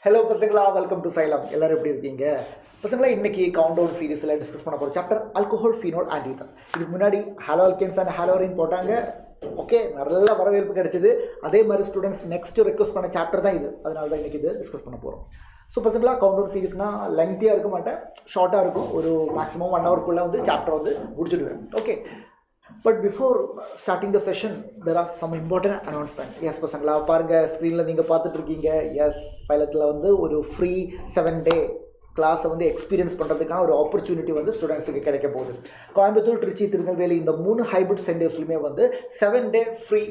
Hello பசங்களா, welcome to xylem. எல்லாரும் எப்படி இருக்கீங்க பசங்களா? இன்னைக்கு கவுண்டவுன் சீரீஸில் டிஸ்கஸ் பண்ண போகிற chapter alcohol, phenol and ether. இதுக்கு முன்னாடி ஹலோ அல்கேன்ஸ் அண்ட் ஹலோரின் போட்டாங்க. ஓகே, நல்ல வரவேற்பு கிடைச்சிது. அதே மாதிரி ஸ்டூடெண்ட்ஸ் நெக்ஸ்ட் ரெக்வஸ்ட் பண்ண சாப்டர் தான் இது. அதனால தான் இன்றைக்கி இது டிஸ்கஸ் பண்ண போகிறோம். ஸோ பசங்களா, கவுண்டவுன் சீரீஸ்னால் லெங்க்த்தியாக இருக்க மாட்டேன், ஷார்ட்டாக இருக்கும். ஒரு மேக்ஸிமம் 1 ஹவருக்குள்ளே வந்து சாப்டர் வந்து முடிச்சுடுவேன். Okay, but before starting the session there are some important announcement. Yes பசங்களா, பாருங்கள் ஸ்க்ரீனில் நீங்கள் பார்த்துட்ருக்கீங்க. எஸ், சைலத்தில் வந்து ஒரு ஃப்ரீ 7-day கிளாஸை வந்து எக்ஸ்பீரியன்ஸ் பண்ணுறதுக்கான ஒரு ஆப்பர்ச்சுனிட்டி வந்து ஸ்டூடெண்ட்ஸுக்கு கிடைக்க போகுது. கோயம்புத்தூர், திருச்சி, திருநெல்வேலி இந்த 3 ஹைபிரிட் சென்டர்ஸ்லையுமே வந்து 7-day ஃப்ரீ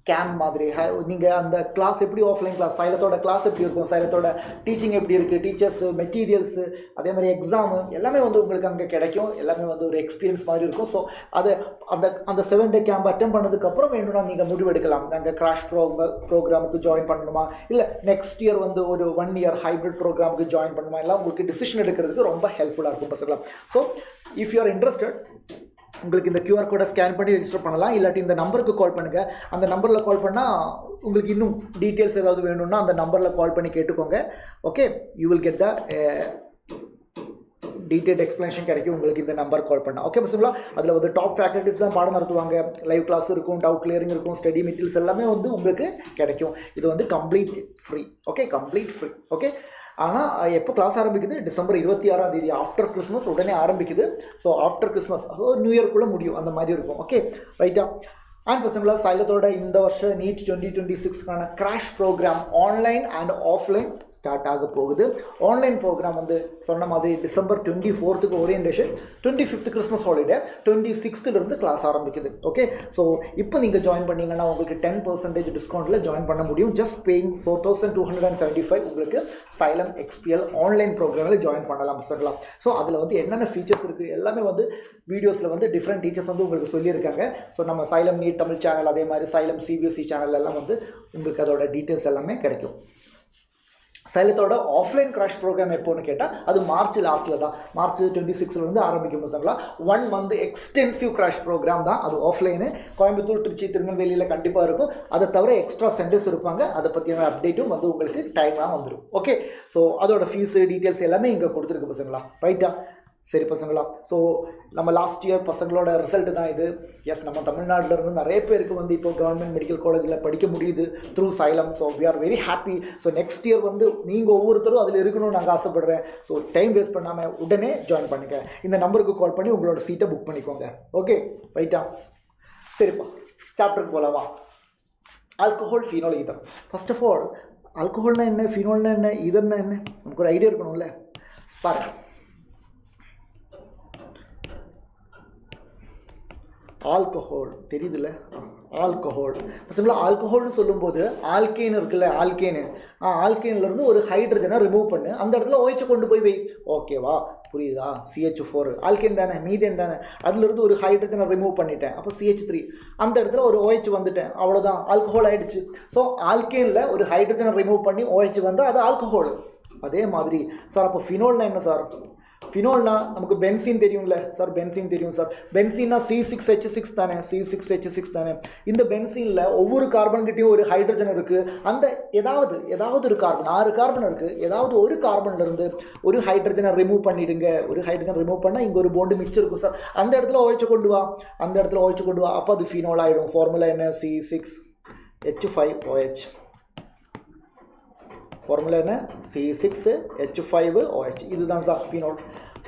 கேம்ப் மாதிரி நீங்கள் அந்த கிளாஸ் எப்படி ஆஃப்லைன் கிளாஸ், சைலத்தோட கிளாஸ் எப்படி இருக்கும், சைலத்தோட டீச்சிங் எப்படி இருக்குது, டீச்சர்ஸு, மெட்டீரியல்ஸு, அதே மாதிரி எக்ஸாமு எல்லாமே வந்து உங்களுக்கு அங்கே கிடைக்கும். எல்லாமே வந்து ஒரு எக்ஸ்பீரியன்ஸ் மாதிரி இருக்கும். ஸோ அது அந்த 7-day கேம்ப் அட்டெண்ட் பண்ணதுக்கப்புறம் வேணும்னா நீங்கள் முடிவெடுக்கலாம். நாங்கள் கிராஷ் ப்ரோக்ராமுக்கு ஜாயின் பண்ணணுமா, இல்லை நெக்ஸ்ட் இயர் வந்து ஒரு 1 year ஹைப்ரிட் ப்ரோக்ராமுக்கு ஜாயின் பண்ணணுமா, எல்லாம் உங்களுக்கு டிசிஷன் எடுக்கிறதுக்கு ரொம்ப ஹெல்ப்ஃபுல்லாக இருக்கும் பசங்களா. So if you are interested, உங்களுக்கு இந்த QR கோடை ஸ்கேன் பண்ணி ரெஜிஸ்டர் பண்ணலாம். இல்லாட்டி இந்த நம்பருக்கு கால் பண்ணுங்கள். அந்த நம்பரில் கால் பண்ணால் உங்களுக்கு இன்னும் டீட்டெயில்ஸ் ஏதாவது வேணும்னா அந்த நம்பரில் கால் பண்ணி கேட்டுக்கோங்க. Okay, you will get the detail explanation கிடைக்கும் உங்களுக்கு இந்த நம்பர் கால் பண்ணால். ஓகே பசங்களா, அதில் வந்து டாப் ஃபேக்கல்ட்டிஸ் தான் பாடம் நடத்துவாங்க. லைவ் கிளாஸ் இருக்கும், டவுட் கிளியரிங் இருக்கும், ஸ்டடி மெட்டீரியல்ஸ் எல்லாமே வந்து உங்களுக்கு கிடைக்கும். இது வந்து complete free. Okay, complete free. Okay, ஆனால் எப்போ கிளாஸ் ஆரம்பிக்குது? டிசம்பர் 26 ஆஃப்டர் கிறிஸ்மஸ் உடனே ஆரம்பிக்குது. ஸோ ஆஃப்டர் கிறிஸ்மஸ், அதாவது நியூ இயர்க்குள்ளே முடியும், அந்த மாதிரி இருக்கும். ஓகே ரைட்டா. அண்ட் பசங்களா, சைலத்தோட இந்த வருஷம் நீட் 2026க்கான crash programme online and offline start ஆக போகுது. ஆன்லைன் ப்ரோக்ராம் வந்து சொன்ன மாதிரி டிசம்பர் 24க்கு orientation, 25th Christmas holiday, 26th class ஆரம்பிக்குது. ஓகே, ஸோ இப்போ நீங்கள் ஜாயின் பண்ணிங்கன்னா உங்களுக்கு 10% டிஸ்கவுண்ட்டில் ஜாயின் பண்ண முடியும். ஜஸ்ட் பேயிங் 4275 உங்களுக்கு சைலம் XPL ஆன்லைன் ப்ரோக்ராமில் ஜாயின் பண்ணலாம் பசங்களா. ஸோ அதில் வந்து என்னென்ன ஃபீச்சர்ஸ் இருக்குது எல்லாமே வந்து வீடியோஸில் வந்து டிஃப்ரெண்ட் டீச்சர்ஸ் வந்து உங்களுக்கு சொல்லியிருக்காங்க. ஸோ நம்ம சைலம் நீட் தமிழ் சேனல், அதே மாதிரி சைலம் CBSE சேனல் எல்லாம் வந்து உங்களுக்கு அதோட டீட்டெயில்ஸ் எல்லாமே கிடைக்கும். சைலத்தோட ஆஃப்லைன் கிராஷ் ப்ரோக்ராம் எப்போன்னு கேட்டால் அது மார்ச் லாஸ்ட்டில் தான், மார்ச் 26 ஆரம்பிக்கும் பசங்களா. 1 month எக்ஸ்டென்சிவ் கிராஷ் ப்ரோக்ராம் தான். அது ஆஃப்லைனு கோயம்புத்தூர், திருச்சி, திருநெல்வேலியில் கண்டிப்பாக இருக்கும். அதை தவிர எக்ஸ்ட்ரா சென்டர்ஸ் இருப்பாங்க. அதை பற்றியான அப்டேட்டும் வந்து உங்களுக்கு டைமாக வந்துடும். ஓகே, ஸோ அதோட ஃபீஸு டீட்டெயில்ஸ் எல்லாமே இங்கே கொடுத்துருக்கு பசங்களா. ரைட்டா, சரி பசங்களா. ஸோ நம்ம லாஸ்ட் இயர் பசங்களோட ரிசல்ட்டு தான் இது. எஸ், நம்ம தமிழ்நாட்டில் இருந்து நிறைய பேருக்கு வந்து இப்போ கவர்மெண்ட் மெடிக்கல் காலேஜில் படிக்க முடியுது through xylem. So we are very happy. So next year வந்து நீங்கள் ஒவ்வொருத்தரும் அதில் இருக்கணும்னு நாங்கள் ஆசைப்படுறேன். ஸோ டைம் வேஸ்ட் பண்ணாமல் உடனே ஜாயின் பண்ணுங்க. இந்த நம்பருக்கு கால் பண்ணி உங்களோட சீட்டை புக் பண்ணிக்கோங்க. ஓகே ரைட்டா, சரிப்பா, சாப்டருக்கு போகலாமா? Alcohol, phenol, ether. First of all, ஆல்கோஹால்னா என்ன, ஃபீனால்னா என்ன, ஈதர்னா என்ன, நமக்கு ஒரு ஐடியா இருக்கணும்ல. பாருங்கள், ஆல்கஹால் தெரியுதுல்ல, ஆல்கஹால் பசங்களா. ஆல்கஹால்னு சொல்லும்போது ஆல்கேன் இருக்குல்ல, ஆல்கேன்லேருந்து ஒரு ஹைட்ரஜனை ரிமூவ் பண்ணு, அந்த இடத்துல OH கொண்டு போய் வை. ஓகேவா, புரியுதா? CH4 ஆல்கேன் தானே, மீதேன் தானே, அதுலேருந்து ஒரு ஹைட்ரஜனை ரிமூவ் பண்ணிட்டேன், அப்போ CH3, அந்த இடத்துல ஒரு OH வந்துட்டேன், அவ்வளோதான், ஆல்கஹால் ஆகிடுச்சு. ஸோ ஆல்கேனில் ஒரு ஹைட்ரஜனை ரிமூவ் பண்ணி OH வந்தால் அது ஆல்கஹால். அதே மாதிரி சார், அப்போ ஃபினோல்னா என்ன சார்? ஃபினோல்னா நமக்கு பென்சீன் தெரியும்ல சார், பென்சீன் தெரியும் சார். பென்சீன்னா C6H6 தானே, C6H6 தானே. இந்த பென்சீனில் ஒவ்வொரு கார்பன்கிட்டையும் ஒரு ஹைட்ரஜன் இருக்குது. அந்த ஏதாவது ஒரு கார்பன், 6 கார்பன் இருக்குது, ஏதாவது ஒரு கார்பன்லேருந்து ஒரு ஹைட்ரஜனை ரிமூவ் பண்ணிவிடுங்க. ஒரு ஹைட்ரஜன் ரிமூவ் பண்ணால் இங்கே ஒரு பாண்டு மிச்சம் இருக்கும் சார், அந்த இடத்துல OH கொண்டு வா, அந்த இடத்துல OH கொண்டு வா, அப்போ அது ஃபினோல் ஆகிடும். ஃபார்முலா என்ன? C6H5OH. ஃபார்முலா என்ன? C6H5OH. இதுதான் சார் ஃபீனால்.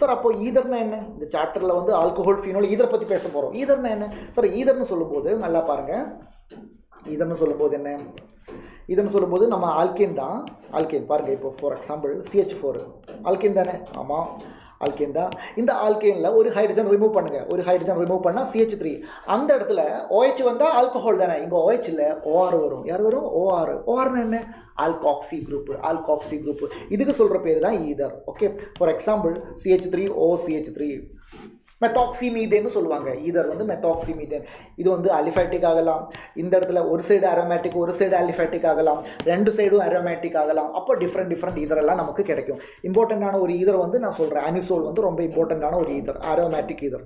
சார் அப்போ ஈதர்னா என்ன? இந்த சாப்டரில் வந்து ஆல்கோஹால், ஃபீனால், ஈதர் பற்றி பேச போகிறோம். ஈதர்னா என்ன சார்? ஈதர்னு சொல்லும்போது நல்லா பாருங்கள், ஈதர்னு சொல்லும்போது என்ன? ஈதர்னு சொல்லும்போது நம்ம ஆல்கேன் தான். ஆல்கேன் பாருங்கள், இப்போ ஃபார் எக்ஸாம்பிள் CH4 ஆல்கேன் தானே. ஆமாம், ஆல்கேன் தான். இந்த ஆல்கேனில் ஒரு ஹைட்ரஜன் ரிமூவ் பண்ணுங்கள், ஒரு ஹைட்ரஜன் ரிமூவ் பண்ணால் CH3, அந்த இடத்துல OH வந்தால் ஆல்கஹால் தானே. இங்கே OH இல்லை, OR வரும். யார் வரும்? ORனா என்ன? Alkoxy group. இதுக்கு சொல்கிற பேர் தான் ether. Okay, for example CH3OCH3 மெத்தாக்சிமீதேன்னு சொல்லுவாங்க. ஈதர் வந்து மெத்தாக்சிமீதேன். இது வந்து அலிஃபேட்டிக் ஆகலாம். இந்த இடத்துல ஒரு சைடு அரோமேட்டிக், ஒரு சைடு அலிஃபேட்டிக் ஆகலாம், 2 சைடும் அரோமேட்டிக் ஆகலாம். அப்போ டிஃப்ரெண்ட் ஈதரெல்லாம் நமக்கு கிடைக்கும். இம்பார்ட்டண்ட்டான ஒரு ஈதர் வந்து நான் சொல்கிறேன், அனிசோல் வந்து ரொம்ப இம்பார்ட்டண்ட்டான ஒரு ஈதர், அரோமேட்டிக் ஈதர்.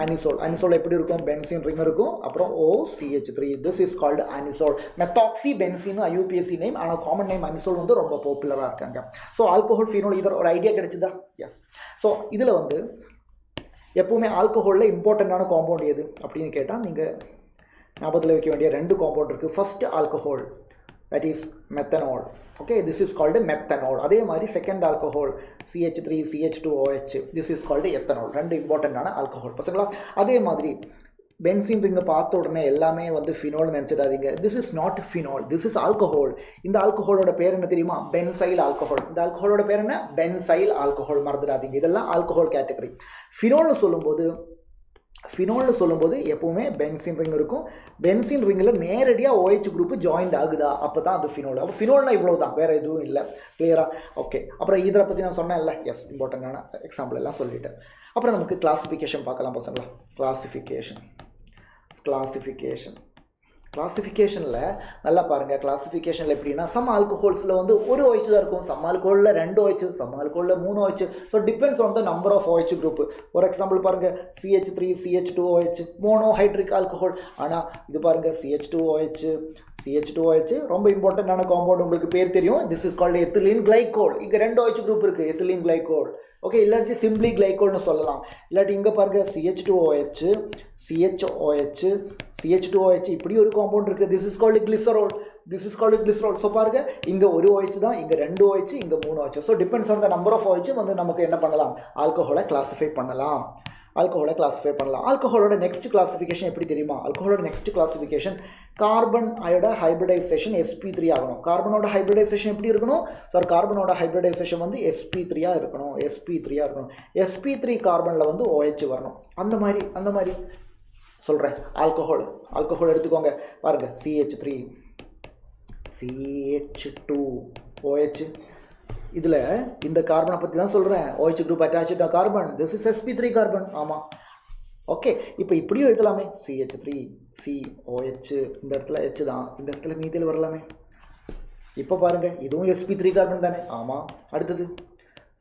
அனிசோல் எப்படி இருக்கும்? பென்சீன் ரிங் இருக்கும், அப்புறம் OCH3. This is called anisole. Methoxy benzene IUPAC name, ஆனால் காமன் நேம் அனிசோல் வந்து ரொம்ப பாப்புலராக இருக்காங்க. ஸோ ஆல்கஹால் ஃபினோல் இதர் ஒரு ஐடியா கிடைச்சதா? எஸ். ஸோ இதில் வந்து எப்போவுமே ஆல்கஹாலில் இம்பார்ட்டண்ட்டான காம்பவுண்ட் எது அப்படின்னு கேட்டால் நீங்கள் ஞாபகத்தில் வைக்க வேண்டிய 2 காம்பவுண்ட் இருக்குது. First alcohol, that is methanol. Okay, this is called methanol. அதே மாதிரி second alcohol CH3 CH2OH, this is called ethanol. 2 இம்பார்ட்டண்ட்டான ஆல்கஹால் பசங்களா. அதே மாதிரி பென்சீன் ரிங்கை பார்த்த உடனே எல்லாமே வந்து ஃபினோல் நினச்சிடாதீங்க. This is not phenol, this is alcohol. இந்த ஆல்கஹாலோட பேர் என்ன தெரியுமா? Benzyl alcohol. இந்த ஆல்கஹாலோட பேர் என்ன? Benzyl alcohol. மறந்துடாதீங்க, இதெல்லாம் ஆல்கஹால் கேட்டகரி. ஃபினோல்னு சொல்லும்போது எப்போவுமே பென்சீன் ரிங் இருக்கும். பென்சீன் ரிங்கில் நேரடியாக OH குரூப் ஜாயின்ட் ஆகுதா, அப்போ தான் அது ஃபினோல். அப்போ ஃபினோல்னா இவ்வளோ தான், வேறு எதுவும் இல்லை. கிளியரா? ஓகே. அப்புறம் இதை பற்றி நான் சொன்னேன்ல, எஸ், இம்பார்ட்டண்டான எக்ஸாம்பிள் எல்லாம் சொல்லிட்டேன். அப்புறம் நமக்கு கிளாஸிஃபிகேஷன் பார்க்கலாம் பசங்களா. கிளாஸிஃபிகேஷனில் நல்லா பாருங்கள். கிளாஸிஃபிகேஷனில் எப்படின்னா, சம் ஆல்கஹால்ஸில் வந்து ஒரு OH தான் இருக்கும், சம் ஆல்கஹாலில் 2 OH, சம் ஆல்கஹாலில் 3 OH. So depends on the number of OH group. For example பாருங்கள், CH3 CH2OH மோனோஹைட்ரிக் ஆல்கஹால். ஆனால் இது பாருங்கள், CH2OH ரொம்ப இம்பார்ட்டண்டான காம்பவுண்ட், உங்களுக்கு பேர் தெரியும். This is called ethylene glycol. இங்கே 2 OH குரூப் இருக்குது, எத்திலீன் கிளைகோல். ஓகே, இல்லாட்டி சிம்பிளி கிளைகோல்னு சொல்லலாம். இல்லாட்டி இங்கே பாருங்கள், CH2OH இப்படி ஒரு காம்பவுண்ட் இருக்குது. This is called glycerol. So பாருங்கள், இங்கே ஒரு OH தான், இங்கே 2 OH, இங்கே 3 OH. So depends on the number of OH வந்து நமக்கு என்ன பண்ணலாம்? ஆல்கஹாலை கிளாஸிஃபை பண்ணலாம். ஆல்கஹாலோட நெக்ஸ்ட் கிளாஸிஃபிகேஷன் எப்படி தெரியுமா? ஆல்கஹாலோட நெக்ஸ்ட் கிளாஸிஃபிகேஷன் கார்பன் அயோட ஹைப்ரிடைசேஷன் sp3 ஆகணும். கார்பனோட ஹைப்ரிடைசேஷன் எப்படி இருக்கணும் சார்? கார்பனோட ஹைப்ரிடைசேஷன் வந்து sp3 இருக்கணும். sp3 கார்பனில் வந்து OH வரணும். அந்த மாதிரி சொல்கிறேன். ஆல்கஹால் எடுத்துக்கோங்க. பாருங்கள், CH3 CH2OH. இதில் இந்த கார்பனை பற்றி தான் சொல்கிறேன். OH group attached carbon, this is sp3 carbon. ஆமாம், ஓகே. இப்போ இப்படியும் எழுதலாமே, CH3 COH. இந்த இடத்துல H தான், இந்த இடத்துல மீதில் வரலாமே. இப்போ பாருங்கள், இதுவும் sp3 கார்பன் தானே? ஆமாம். அடுத்தது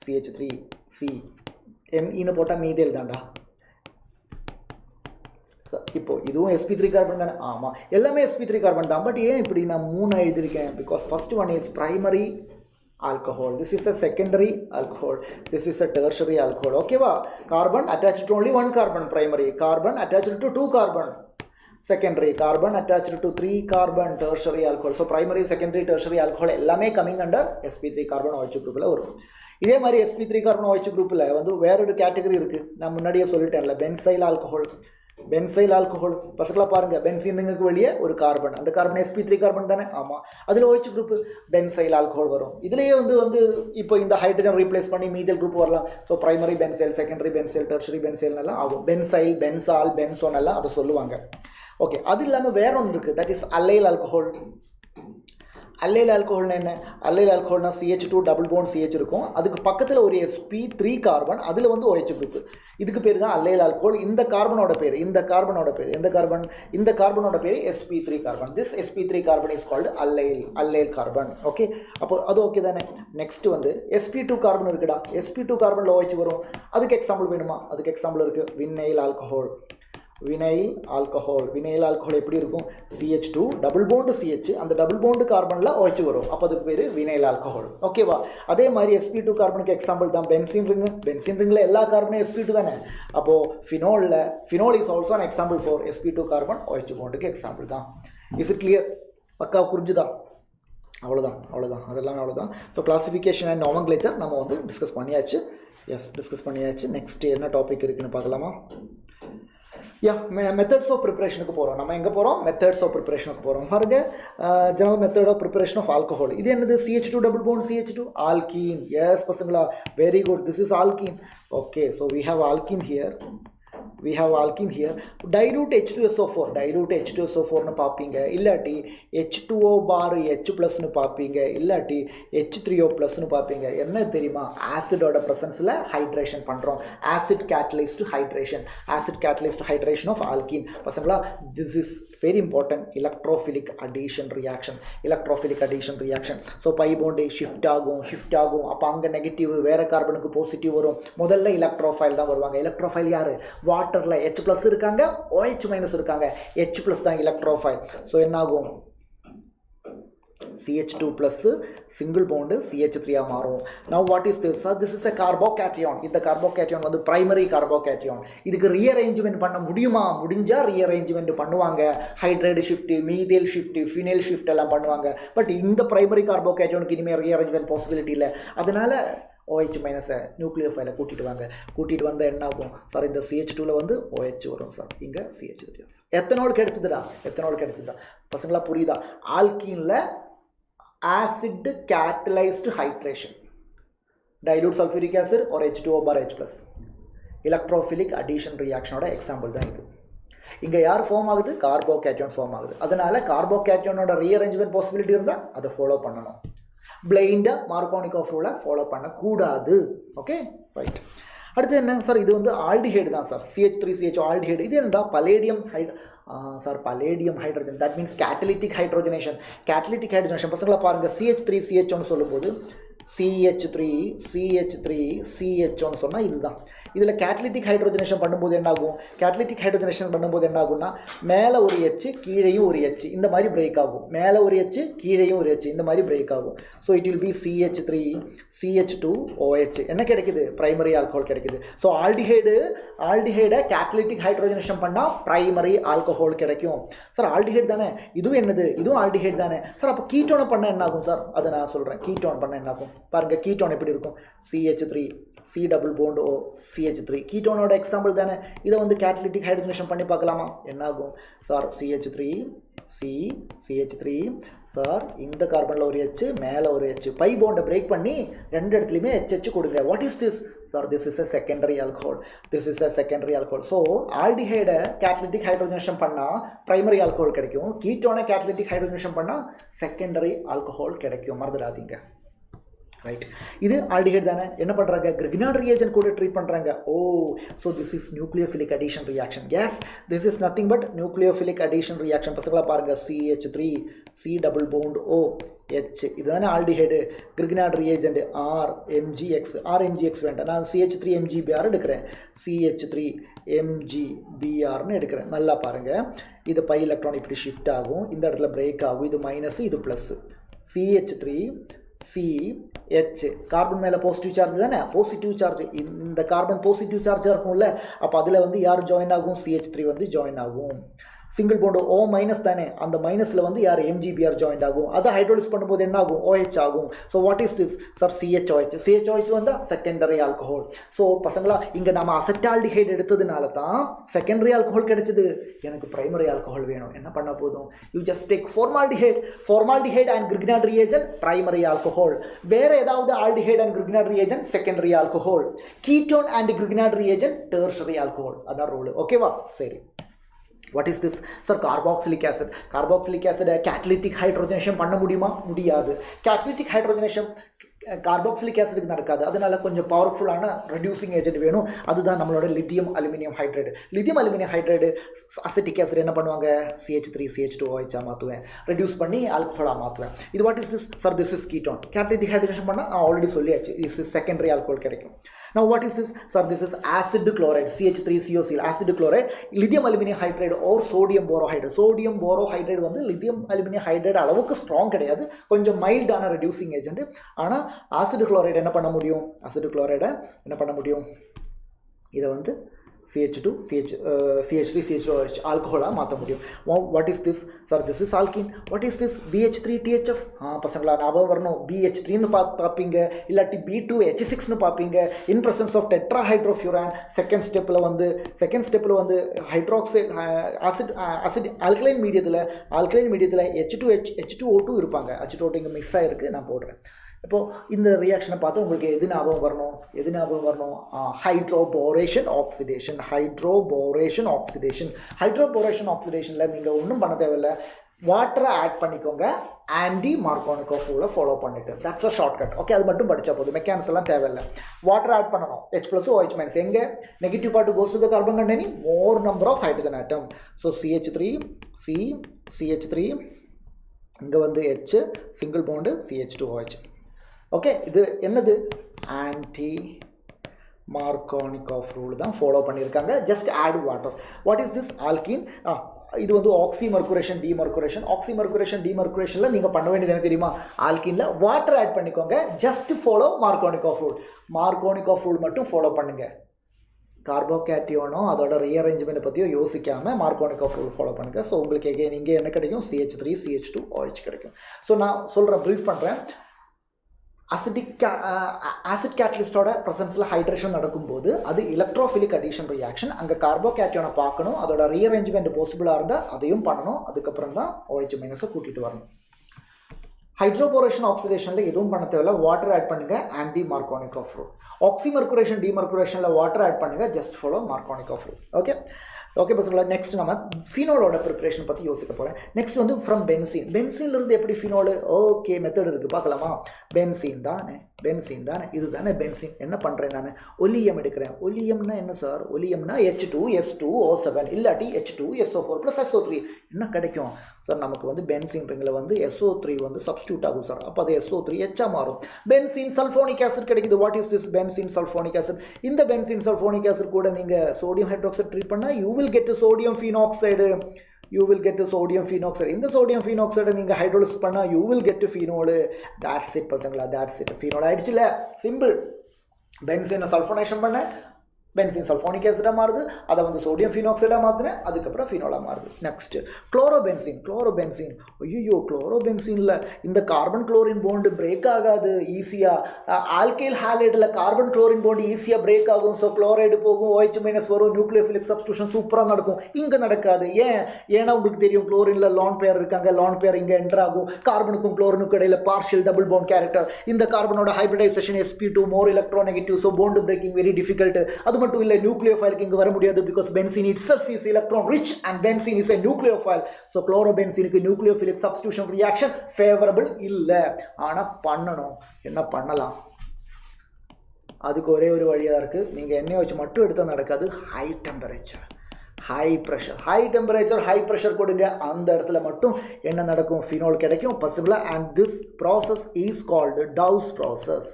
CH3 CMeன்னு போட்டால் மீதில் தான்டா. இப்போ இதுவும் sp3 கார்பன் தானே? ஆமாம், எல்லாமே sp3 கார்பன் தான். பட் ஏன் இப்படி நான் 3 எழுதியிருக்கேன்? Because first one is primary alcohol, this is a secondary alcohol, this is a tertiary alcohol. Okay va? Carbon attached to only one carbon, primary. Carbon attached to 2 carbon, secondary. Carbon attached to 3 carbon, tertiary alcohol. So primary, secondary, tertiary alcohol எல்லாமே coming under sp3 carbon OH குரூப்பில் வரும். இதே மாதிரி sp3 carbon OH குரூப்பில் வந்து வேறொரு category இருக்குது. நான் முன்னாடியே சொல்லிட்டேன்ல, பென்சைல் ஆல்கஹால். பசங்களா பாருங்கள், பென்சீன் ரிங்குக்கு வெளியே ஒரு கார்பன், அந்த கார்பன் sp3 கார்பன் தானே? ஆமாம். அதில் OH குரூப் பென்சைல் ஆல்கஹால் வரும். இதுலேயே வந்து இப்போ இந்த ஹைட்ரஜன் ரீப்ளேஸ் பண்ணி மீதில் குரூப் வரலாம். So primary benzyl, secondary benzyl, tertiary benzyl எல்லாம் ஆகும். பென்சைல், பென்சால், பென்சோன் எல்லாம் அதை சொல்லுவாங்க. ஓகே, அது இல்லாமல் வேற ஒன்று இருக்குது, that is allyl alcohol. Allyl ஆல்கஹால்னா என்ன? அல்லைல் ஆல்கஹால்னா CH2 டபுள் பாண்ட் CH இருக்கும், அதுக்கு பக்கத்தில் ஒரு sp3 கார்பன், அதில் வந்து OH குரூப். இதுக்கு பேர் தான் அல்லைல் ஆல்கஹால். இந்த கார்பனோட பேர் எந்த கார்பன்? இந்த கார்பனோட பேர் sp3 carbon. This sp3 carbon is called allyl carbon. Okay, அப்போ அது ஓகே தானே? நெக்ஸ்ட் வந்து sp2 கார்பன் இருக்குடா. sp2 கார்பனில் OH வரும். அதுக்கு எக்ஸாம்பிள் வேணுமா? அதுக்கு எக்ஸாம்பிள் இருக்குது, வினைல் ஆல்கஹால். வினைல் ஆல்கஹால் எப்படி இருக்கும்? CH2 டபுள் பாண்ட் CH, அந்த டபுள் பாண்ட் கார்பனில் OH வரும். அப்போ அதுக்கு பேர் வினைல் ஆல்கஹால். ஓகேவா? அதே மாதிரி sp2 கார்பனுக்கு எக்ஸாம்பிள் தான் பென்சீன் ரிங்கில் எல்லா கார்பனும் sp2 தானே? அப்போது phenol is also an example for sp2 carbon OH பாண்டுக்கு எக்ஸாம்பிள் தான். Is it clear? பக்கா புரிஞ்சுதா? அவ்வளோதான். அதெல்லாம் அவ்வளோதான். ஸோ கிளாஸிஃபிகேஷன் அண்ட் நாமன்க்ளேச்சர் நம்ம வந்து டிஸ்கஸ் பண்ணியாச்சு. நெக்ஸ்ட் என்ன டாபிக் இருக்குன்னு பார்க்கலாமா? மெத்தட்ஸ் ஆஃப் ப்ரிப்பரேஷனுக்கு போகிறோம். நம்ம எங்கே போகிறோம்? மெத்தட்ஸ் ஆஃப் ப்ரிப்பரேஷனுக்கு போகிறோம். பாருங்க, general method of preparation of alcohol. இது என்னது? CH2 double bond CH2 alkene. Yes பசங்களா, very good. This is alkene. Okay, so we have alkene here. dilute H2SO4 பார்ப்பீங்க, இல்லாட்டி H2O பார் H ப்ளஸ்னு பார்ப்பீங்க, இல்லாட்டி H3O ப்ளஸ்னு பார்ப்பீங்க. என்ன தெரியுமா? ஆசிடோட ப்ரெசன்ஸில் ஹைட்ரேஷன் பண்ணுறோம். Acid catalyst hydration of alkene. பசங்களா, this is very important. Electrophilic addition reaction. So pi bond shift ஆகும். அப்போ அங்கே நெகட்டிவ், வேறு கார்பனுக்கு பாசிட்டிவ் வரும். முதல்ல எலக்ட்ரோஃபைல் தான் வருவாங்க. எலக்ட்ரோஃபைல் யார்? வாட்டர் வாட்டரில் H ப்ளஸ் இருக்காங்க, OH மைனஸ் இருக்காங்க. H ப்ளஸ் தான் எலக்ட்ரோஃபைல். ஸோ என்ன ஆகும்? CH2 plus single bond CH3 மாறும். Now what is this? This is a carbocation. இந்த carbocation வந்து primary carbocation. இதுக்கு rearrangement பண்ண முடியுமா? முடிஞ்சா rearrangement பண்ணுவாங்க. Hydride shift, methyl shift, phenyl shift எல்லாம் பண்ணுவாங்க. பட் இந்த primary carbocationக்கு இனிமேல் rearrangement possibility இல்லை. அதனால OH மைனஸ் நியூக்ளியோஃபைலை கூட்டிட்டு வாங்க. கூட்டிட்டு வந்தால் என்ன ஆகும் சார்? இந்த CH2ல வந்து OH வரும் சார், இங்கே CH3. எத்தனால் கிடைச்சதுடா? எத்தனால் கிடைச்சதா பசங்களா? புரியுதா? ஆல்கீனில் acid catalyzed hydration, dilute sulfuric acid or H2O bar H plus, electrophilic addition reaction ஓட எக்ஸாம்பிள் தான் இது. இங்கே யார் ஃபார்ம் ஆகுது? கார்போகேட்டன் ஃபார்ம் ஆகுது. அதனால கார்போகேட்டனோட ரீஅரேஞ்ச்மெண்ட் பாசிபிலிட்டி இருந்தால் அதை ஃபாலோ பண்ணணும். பிளைண்டாக மார்கோனிகோஃப் ரூலை ஃபாலோ பண்ணக்கூடாது. Okay, right. அடுத்து என்ன சார்? இது வந்து ஆல்டிஹைடு தான் சார், CH3CH ஆல்டிஹைடு. இது என்னடா? Palladium sir, palladium hydrogen. That means catalytic hydrogenation. Catalytic hydrogenation பசங்களை பாருங்கள், CH3CH1 சொல்லும்போது CH3CH3CH1 சொன்னால் இதுதான். இதில் கேட்டலிட்டிக் ஹைட்ரோஜனேஷன் பண்ணும்போது என்னாகும்? கேட்டலிட்டிக் ஹைட்ரோஜனேஷன் பண்ணும்போது என்ன ஆகும்னா, மேலே ஒரு H கீழேயும் ஒரு H இந்த மாதிரி பிரேக் ஆகும். மேலே ஒரு H கீழேயும் ஒரு H இந்த மாதிரி பிரேக் ஆகும். So it will be CH3CH2OH. என்ன கிடைக்குது? பிரைமரி ஆல்கஹால் கிடைக்குது. ஸோ ஆல்டிஹைடை கேட்டலிட்டிக் ஹைட்ரோஜனேஷன் பண்ணால் பிரைமரி ஆல்கஹால் கிடைக்கும். சார் ஆல்டிஹைட் தானே, இதுவும் என்னது? இதுவும் ஆல்டிஹைட் தானே சார். அப்போ கீட்டோனை பண்ண என்ன ஆகும் சார்? அதை நான் சொல்கிறேன். கீட்டோன் பண்ண என்ன ஆகும் பாருங்கள். கீட்டோன் எப்படி இருக்கும்? CH3 C double bond O CH3 கீட்டோனோட எக்ஸாம்பிள் தானே. இதை வந்து கேட்டலிட்டிக் ஹைட்ரோஜனேஷன் பண்ணி பார்க்கலாமா? என்ன ஆகும் சார்? CH3 CH3 சார், இந்த கார்பனில் ஒரு H, மேலே ஒரு H, பை பாண்டை பிரேக் பண்ணி ரெண்டு இடத்துலையுமே HH கொடுங்க. What is this sir? This is a secondary alcohol. This is a secondary alcohol. So ஆல்டிஹைடை கேட்டலிட்டிக் ஹைட்ரோஜனேஷன் பண்ணால் பிரைமரி ஆல்கஹால் கிடைக்கும். கீட்டோனை கேட்டலிட்டிக் ஹைட்ரோஜனேஷன் பண்ணால் செகண்டரி ஆல்கஹால் கிடைக்கும். மறந்துடாதீங்க. ரைட். இது ஆல்டிஹைட் தானே. என்ன பண்ணுறாங்க? கிரிக்னார்ட் ரியேஜன் கூட ட்ரீட் பண்ணுறாங்க. Oh, so this is nucleophilic addition reaction. Yes, this is nothing but nucleophilic addition reaction. பசங்களா பாருங்கள், CH3 C double bond O H இதுதானே ஆல்டிஹைடு. கிரிக்னார்ட் ரியேஜெண்ட் RMgX வேண்டாம், நான் CH3MgBr எடுக்கிறேன். CH3MgBrன்னு எடுக்கிறேன். நல்லா பாருங்கள், இது பை எலக்ட்ரான் இப்படி ஷிஃப்ட் ஆகும், இந்த இடத்துல பிரேக் ஆகும். இது மைனஸ், இது ப்ளஸ். CH3CH கார்பன் மேலே பாசிட்டிவ் சார்ஜ் தானே, பாசிட்டிவ் சார்ஜ். இந்த கார்பன் பாசிட்டிவ் சார்ஜாக இருக்கும்ல, அப்போ அதில் வந்து யார் ஜாயின் ஆகும்? CH3 வந்து ஜாயின் ஆகும். சிங்கிள் பாண்ட் O மைனஸ் தானே, அந்த மைனஸில் வந்து யார்? MgBr ஜாயின் ஆகும். அதை ஹைட்ரோலிஸ் பண்ணும்போது என்ன ஆகும்? OH ஆகும். So what is this sir? CHOH வந்தால் செகண்டரி ஆல்கஹால். ஸோ பசங்களா, இங்கே நம்ம அசெட்டால்டிஹைட் எடுத்ததுனால தான் செகண்டரி ஆல்கஹால் கிடைச்சது. எனக்கு பிரைமரி ஆல்கஹால் வேணும். என்ன பண்ண போதும்? You just take formaldehyde and Grignard reagent primary alcohol. வேறு ஏதாவது aldehyde and Grignard reagent secondary alcohol. Ketone and Grignard reagent tertiary alcohol. அதான் ரூல். ஓகேவா? சரி. What is this sir? Carboxylic acid. Carboxylic ஆசிடை கேட்டலிட்டிக் ஹைட்ரோஜனேஷன் பண்ண முடியுமா? முடியாது. Catalytic hydrogenation carboxylic ஆசிடுக்கு நடக்காது. அதனால கொஞ்சம் பவர்ஃபுல்லான ரெடியூசிங் ஏஜென்ட் வேணும். அதுதான் நம்மளோட lithium aluminium hydride. Lithium aluminium hydride acetic acid என்ன பண்ணுவாங்க? CH3CH2OH மாற்றுவேன், ரெடியூஸ் பண்ணி ஆல்கஹாலாக மாற்றுவேன். இது what is this sir? This is ketone. Catalytic hydrogenation பண்ணால் நான் ஆல்ரெடி சொல்லியாச்சு, திஸ் இஸ் செகண்டரி ஆல்கஹால் கிடைக்கும். Now what is this sir? This is acid chloride, CH3COCl, acid chloride, lithium aluminum hydride or sodium borohydride. Sodium borohydride வந்து lithium aluminum hydride அளவுக்கு strong கிடையாது, கொஞ்சம் மைல்டான reducing agent. ஆனால் acid chloride என்ன பண்ண முடியும்? ஆசிட் குளோரைடை என்ன பண்ண முடியும்? இதை வந்து CH2 CH3 CH2OH ஆல்கஹாலாக மாற்ற முடியும். What is this sir? This is alkyne. What is this? BH3 THF. பசங்களா ஞாபகம் வரணும், BH3ன்னு பார்ப்பீங்க, இல்லாட்டி B2H6ன்னு பார்ப்பீங்க. In presence of tetrahydrofuran. Second ஸ்டெப்பில் வந்து ஹைட்ராக்சைடு ஆசிட் ஆல்கலைன் மீடியத்தில் H2O2 இருப்பாங்க. H2O2 இங்கே மிக்ஸ் ஆகிருக்கு, நான் போடுறேன். இப்போது இந்த ரியாக்ஷனை பார்த்து உங்களுக்கு எது ஞாபகம் வரணும்? ஹைட்ரோபோரேஷன் ஆக்சிடேஷனில் நீங்கள் ஒன்றும் பண்ண தேவையில்லை. வாட்டரை ஆட் பண்ணிக்கோங்க, ஆன்டி மார்கோனிகோஃப் ரூலை ஃபாலோ பண்ணிட்டு. That's a shortcut. ஓகே, அது மட்டும் படித்தா போதும், மெக்கானிக்ஸ் எல்லாம் தேவையில்லை. வாட்டர் ஆட் பண்ணணும். H plus OH minus. எங்கே? Negative part goes to the carbon containing more number of hydrogen atom. So CH3 இங்கே வந்து H single bond CH2OH. Okay, இது என்னது? ஆன்டி மார்கோனிகாஃப் ரூல் தான் ஃபாலோ பண்ணியிருக்காங்க. Just add water. What is this alkene? இது வந்து ஆக்சிமர்குரேஷன் டிமர்குரேஷன். ஆக்சிமர்குரேஷன் டிமர்குரேஷனில் நீங்கள் பண்ண வேண்டியது என்ன தெரியுமா? ஆல்கீனில் வாட்டர் ஆட் பண்ணிக்கோங்க. Just follow Markovnikov rule. Markovnikov rule மட்டும் ஃபாலோ பண்ணுங்கள். கார்போகேட்டியோனோ அதோட ரீஅரேஞ்ச்மெண்ட்டை பற்றியோ யோசிக்காமல் மார்கோனிகாஃப் ரூல் ஃபாலோ பண்ணுங்கள். ஸோ உங்களுக்கு எகைன் இங்கே என்ன கிடைக்கும்? CH3 CH2 OH கிடைக்கும். ஸோ நான் சொல்கிறேன், ப்ரீஃப் பண்ணுறேன். ஆசிட் கேட்டலிஸ்டோட ப்ரெசன்ஸில் ஹைட்ரேஷன் நடக்கும்போது அது எலக்ட்ரோஃபிலிக் அடிஷன் ரியாக்ஷன். அங்கே கார்போகேட்டியோனை பார்க்கணும், அதோட ரீஅரேஞ்ச்மெண்ட் பாசிபிளாக இருந்தால் அதையும் பண்ணணும். அதுக்கப்புறம் தான் OH மைனஸை கூட்டிகிட்டு வரணும். ஹைட்ரோபோரேஷன் ஆக்சிடேஷனில் எதுவும் பண்ண தேவையில்ல, வாட்டர் ஆட் பண்ணுங்கள். Anti Markovnikov rule. ஆக்சிமர்குரேஷன் டிமர்குரேஷனில் வாட்டர் ஆட் பண்ணுங்கள். Just follow Markovnikov rule. Okay okay பசங்களா, நெக்ஸ்ட் நம்ம ஃபினோலோட ப்ரிப்பரேஷன் பற்றி யோசிக்க போகிறேன். நெக்ஸ்ட் வந்து ஃப்ரம் பென்சீன். பென்சீன்லேருந்து எப்படி ஃபினோல்? ஓகே, மெத்தட் இருக்குது, பார்க்கலாமா? பென்சீன் தானே, பென்சீன் தானே, இது தானே பென்சீன். என்ன பண்ணுறேன் நான்? ஒலியம் எடுக்கிறேன். ஒலியம்னா என்ன சார்? ஒலியம்னா H2SO7 இல்லாட்டி H2SO4 + SO3 என்ன கிடைக்கும் சார்? நமக்கு வந்து பென்சீன் ரிங்கில் வந்து SO3 வந்து சப்ஸ்டியூட் ஆகும் சார். அப்போ அது SO3H மாறும். பென்சீன் சல்ஃபோனிக் ஆசிட் கிடைக்குது. What is this? Benzene sulphonic acid. இந்த பென்சீன் சல்ஃபோனிக் ஆசிட் கூட நீங்கள் சோடியம் ஹைட்ராக்சைடு ட்ரீட் பண்ணால் you will get sodium phenoxide. You will get to sodium phenoxide. இந்த sodium phenoxide நீங்கள் ஹைட்ரோலிசிஸ் பண்ணால் you will get to phenol. That's it பசங்களா, that's it. phenol ஆயிடுச்சுல, simple. பென்சீனை sulphonation பண்ண பென்சீன் சல்ஃபோனிக் ஆசிடாக மாறுது. அதை வந்து சோடியம் ஃபீனாக்சைடாக மாற்றினேன், அதுக்கப்புறம் ஃபீனோலாக மாறுது. Next chlorobenzene. குளோரோபென்சீன், ஐயோ குளோரோபென்சீனில் இந்த கார்பன் குளோரின் பாண்டு பிரேக் ஆகாது ஈஸியாக. ஆல்கைல் ஹாலைடில் கார்பன் குளோரின் பாண்டு ஈஸியாக பிரேக் ஆகும். ஸோ குளோரைடு போகும், OH மைனஸ் வரும், நியூக்ளியோஃபிலிக் சப்ஸ்டியூஷன் சூப்பராக நடக்கும். இங்கே நடக்காது. ஏன்னா உங்களுக்கு தெரியும் குளோரினில் லான் பேர் இருக்காங்க. லான் பேர் இங்கே என்டர் ஆகும். கார்பனுக்கும் குளோரினுக்கும் இடையில பார்ஷியல் டபுள் பாண்ட் கேரக்டர். இந்த கார்பனோட hybridisation sp2 more electronegative. So bond breaking very difficult. அது மட்டும் இல்லை, நியூக்ளியோஃபைலுக்கு இங்கே வர முடியாது. Because benzene itself is electron rich and benzene is a nucleophile. So குளோரோபென்சீனுக்கு நியூக்ளியோஃபிலிக் சப்ஸ்டியூஷன் ரியாக்ஷன் ஃபேவரபிள் இல்லை. ஆனால் பண்ணணும். என்ன பண்ணலாம்? அதுக்கு ஒரே ஒரு வழியாக இருக்குது. நீங்கள் எண்ணெய் வச்சு மட்டும் எடுத்தால் நடக்காது. High temperature, high pressure. High temperature high pressure கொடுங்க. அந்த இடத்துல மட்டும் என்ன நடக்கும்? ஃபினோல் கிடைக்கும் பாசிபிளாக. And this process is called Dow's process.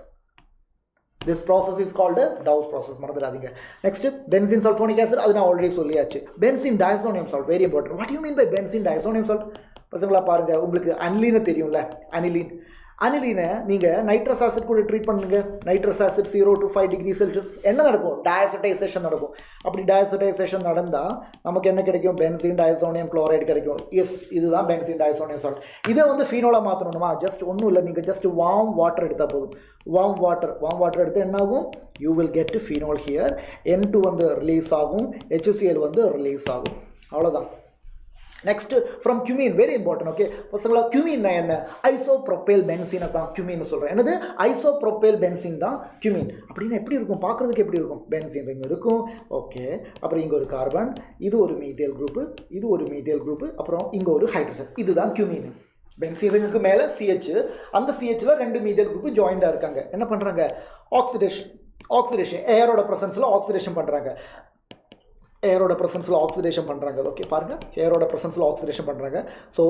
This process is called Dow's process. மறந்துடாதீங்க. நெக்ஸ்ட் பென்சீன் சல்ஃபோனிக் ஆசிட், அது நான் ஆல்ரெடி சொல்லியாச்சு. Benzene diazonium salt, very important. What you mean by benzene diazonium salt? பசங்களா பாருங்க, உங்களுக்கு அனிலீனை தெரியும்ல, அனிலீன். அனிலீனை நீங்கள் நைட்ரஸ் ஆசிட் கூட ட்ரீட் பண்ணுங்க. Nitrous acid 0 to 5 degree Celsius என்ன நடக்கும்? டயசடைசேஷன் நடக்கும். அப்படி டயசடைசேஷன் நடந்தால் நமக்கு என்ன கிடைக்கும்? பென்சீன் டயசோனியம் குளோரைடு கிடைக்கும். எஸ், இதுதான் பென்சீன் டயசோனியம் சால்ட். இதை வந்து ஃபீனோலாக மாற்றணுமா? ஜஸ்ட் ஒன்றும் இல்லை, நீங்கள் ஜஸ்ட் வார்ம் வாட்டர் எடுத்தால் போதும். வார்ம் வாட்டர் எடுத்து என்ன ஆகும்? You will get phenol here. N2 வந்து ரிலீஸ் ஆகும், HCl வந்து ரிலீஸ் ஆகும். அவ்வளோதான். Next from cumene, very important. Okay பசங்களா, கியூமின்னா என்ன? ஐசோப்ரோப்பைல் பென்சீனை தான் கியூமின்னு சொல்கிறேன். என்னது? ஐசோப்ரோப்பைல் பென்சீன் தான் கியூமின். அப்படின்னா எப்படி இருக்கும்? பார்க்குறதுக்கு எப்படி இருக்கும்? பென்சீன் ரிங் இருக்கும். ஓகே, அப்புறம் இங்கே ஒரு கார்பன், இது ஒரு மீத்தேல் குரூப்பு, இது ஒரு மீத்தேல் குரூப்பு, அப்புறம் இங்கே ஒரு ஹைட்ரஜன். இதுதான் கியூமின். பென்சீன் ரிங்குக்கு மேலே CH, அந்த CHல 2 மீத்தேல் குரூப்பு ஜாயிண்டாக இருக்காங்க. என்ன பண்ணுறாங்க? ஆக்சிடேஷன் ஏரோட ப்ரெசன்ஸில் ஆக்சிடேஷன் பண்ணுறாங்க. ஏரோட ப்ரெசன்ஸில் ஆக்சிடேஷன் பண்ணுறாங்க. ஓகே பாருங்கள், ஏரோட ப்ரெசன்ஸில் ஆக்சிடேஷன் பண்ணுறாங்க. ஸோ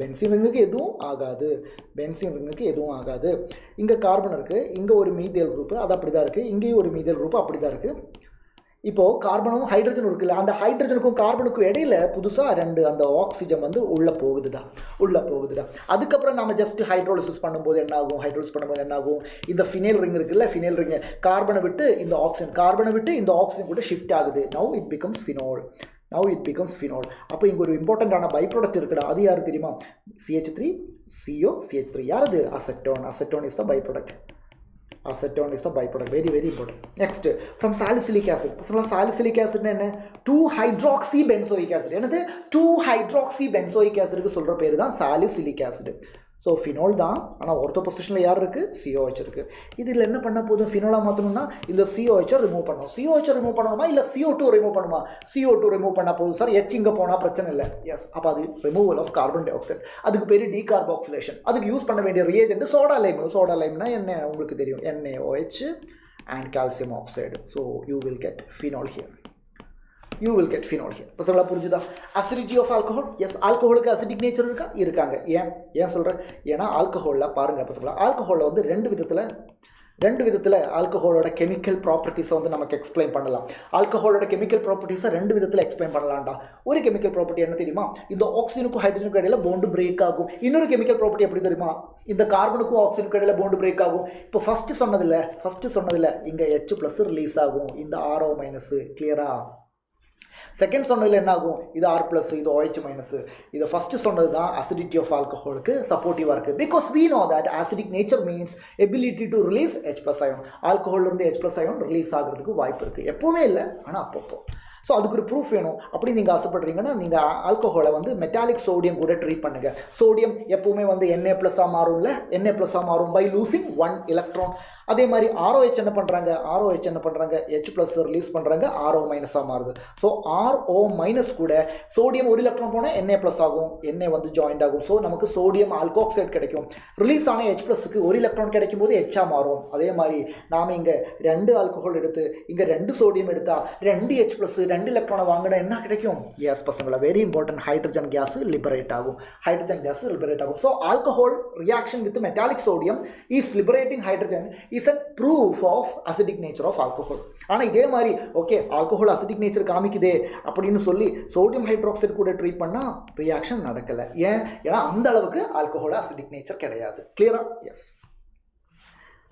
பென்சீன் ரிங்குக்கு எதுவும் ஆகாது. பென்சீன் ரிங்குக்கு எதுவும் ஆகாது. இங்கே கார்பன் இருக்குது, இங்கே ஒரு மீத்தேல் குரூப்பு, அது அப்படி தான் இருக்குது. இங்கேயும் ஒரு மீத்தேல் குரூப்பு அப்படி தான் இருக்குது. இப்போது கார்பனும் ஹைட்ரஜனும் இருக்குல்ல, அந்த ஹைட்ரஜனுக்கும் கார்பனுக்கும் இடையில புதுசாக 2 அந்த ஆக்சிஜன் வந்து உள்ளே போகுதுடா. அதுக்கப்புறம் நம்ம ஜஸ்ட் ஹைட்ரோலிசிஸ் பண்ணும்போது என்ன ஆகும்? இந்த ஃபினைல் ரிங் இருக்குல்ல, ஃபினைல் ரிங் கார்பனை விட்டு இந்த ஆக்சிஜன் கூட ஷிஃப்ட் ஆகுது. Now it becomes phenol. அப்போ இங்கே ஒரு இம்பார்ட்டண்ட்டான பை ப்ராடக்ட் இருக்குடா. அது யார் தெரியுமா? CH3 CO CH3. யார் அது? Acetone is the by product. Acetone is the byproduct. Very, very important. Next, from salicylic acid. Salicylic acid என்ன? 2-hydroxybenzoic acid. என்னது? 2-hydroxybenzoic acid க்கு சொல்ற பேரு தான் salicylic acid. ஸோ ஃபினோல் தான், ஆனால் ஒருத்த பொசிஷனில் யார் இருக்குது? COH இருக்குது. இதில் என்ன பண்ண போதும்? ஃபினோலாக மாற்றணும்னா இந்த COH ரிமூவ் பண்ணணும். COH ரிமூவ் பண்ணணுமா இல்லை CO2 ரிமூவ் பண்ணுமா? CO2 ரிமூவ் பண்ணால் போதும் சார். H இங்கே போனால் பிரச்சனை இல்லை. எஸ், அப்போ அது removal of carbon dioxide. அதுக்கு பேர் டீகார்பாக்சிலேஷன். அதுக்கு யூஸ் பண்ண வேண்டிய ரியேஜென்ட் சோடா லைம்னா என்ன உங்களுக்கு தெரியும்? NaOH and calcium oxide. So you will get phenol here. பசங்களா புரிஞ்சுதா? Acidity of alcohol. எஸ், ஆல்கஹாலுக்கு அசிடிக் நேச்சர் இருக்காங்க. ஏன் சொல்கிறேன்? ஏன்னா ஆல்கஹாலில் பாருங்கள் பசங்களா, ஆல்கஹாலில் வந்து 2 விதத்தில் ரெண்டு விதத்தில் ஆல்கஹாலோட கெமிக்கல் ப்ராப்பர்ட்டிஸை வந்து நமக்கு எக்ஸ்பிளைன் பண்ணலாம். ஆல்கஹாலோட கெமிக்கல் ப்ராப்பர்ட்டிஸை ரெண்டு விதத்தில் எக்ஸ்பிளைன் பண்ணலாம்டா. ஒரு கெமிக்கல் ப்ராப்பர்ட்டி என்ன தெரியுமா, இந்த ஆக்சிஜனுக்கும் ஹைட்ரஜனுக்கும் இடையில பாண்ட் பிரேக் ஆகும். இன்னொரு கெமிக்கல் ப்ராப்பர்ட்டி எப்படி தெரியுமா, இந்த கார்பனுக்கும் ஆக்சிஜனுக்கும் இடையில பாண்ட் பிரேக் ஆகும். இப்போ ஃபர்ஸ்ட் சொன்னதில்ல இங்கே H+ ரிலீஸ் ஆகும், இந்த RO-. கிளியரா? செகண்ட் சொன்னதில் என்ன ஆகும், இது R+, இது OH-. இது ஃபஸ்ட்டு சொன்னது தான் அசிடிட்டி ஆஃப் ஆல்கஹாலுக்கு சப்போர்ட்டிவாக இருக்குது. Because we know that acidic nature means ability to release H+ ion. ஆல்கஹாலிருந்து H+ ion release ஆகிறதுக்கு வாய்ப்பு இருக்குது. எப்போவுமே இல்லை, ஆனால் அப்பப்போ. ஸோ அதுக்கு ஒரு ப்ரூஃப் வேணும். அப்படி நீங்கள் ஆசைப்படுறீங்கன்னா நீங்கள் ஆல்கஹாலை வந்து மெட்டாலிக் சோடியம் கூட ட்ரீட் பண்ணுங்கள். சோடியம் எப்போவுமே வந்து Na+ மாறும்ல, Na+ மாறும் பை லூசிங் 1 எலக்ட்ரான். அதே மாதிரி ROH என்ன பண்ணுறாங்க, H+ ரிலீஸ் பண்ணுறாங்க, RO- மாறுது. ஸோ RO- கூட சோடியம் 1 எலக்ட்ரான் போனால் Na+ ஆகும், Na வந்து ஜாயிண்ட் ஆகும். ஸோ நமக்கு சோடியம் ஆல்கோக்சைடு கிடைக்கும். ரிலீஸ் ஆன H+க்கு 1 எலக்ட்ரான் கிடைக்கும் போது H மாறும். அதே மாதிரி நாம் இங்கே 2 ஆல்கஹால் எடுத்து இங்கே 2 சோடியம் எடுத்தால் 2 H+, 2 எலக்ட்ரானை வாங்கினா என்ன கிடைக்கும்? எஸ் பசங்களா, very important, hydrogen gas liberate ஆகும். So alcohol reaction with metallic sodium is liberating hydrogen is a proof of acidic nature of alcohol. ஆனால் இதே மாதிரி ஓகே ஆல்கஹால் அசிடிக் நேச்சர் காமிக்குதே அப்படின்னு சொல்லி சோடியம் ஹைட்ராக்சைடு கூட ட்ரீட் பண்ணால் ரியாக்ஷன் நடக்கலை. ஏன்னா அந்த அளவுக்கு ஆல்கஹால் அசிடிக் நேச்சர் கிடையாது. கிளியரா? S.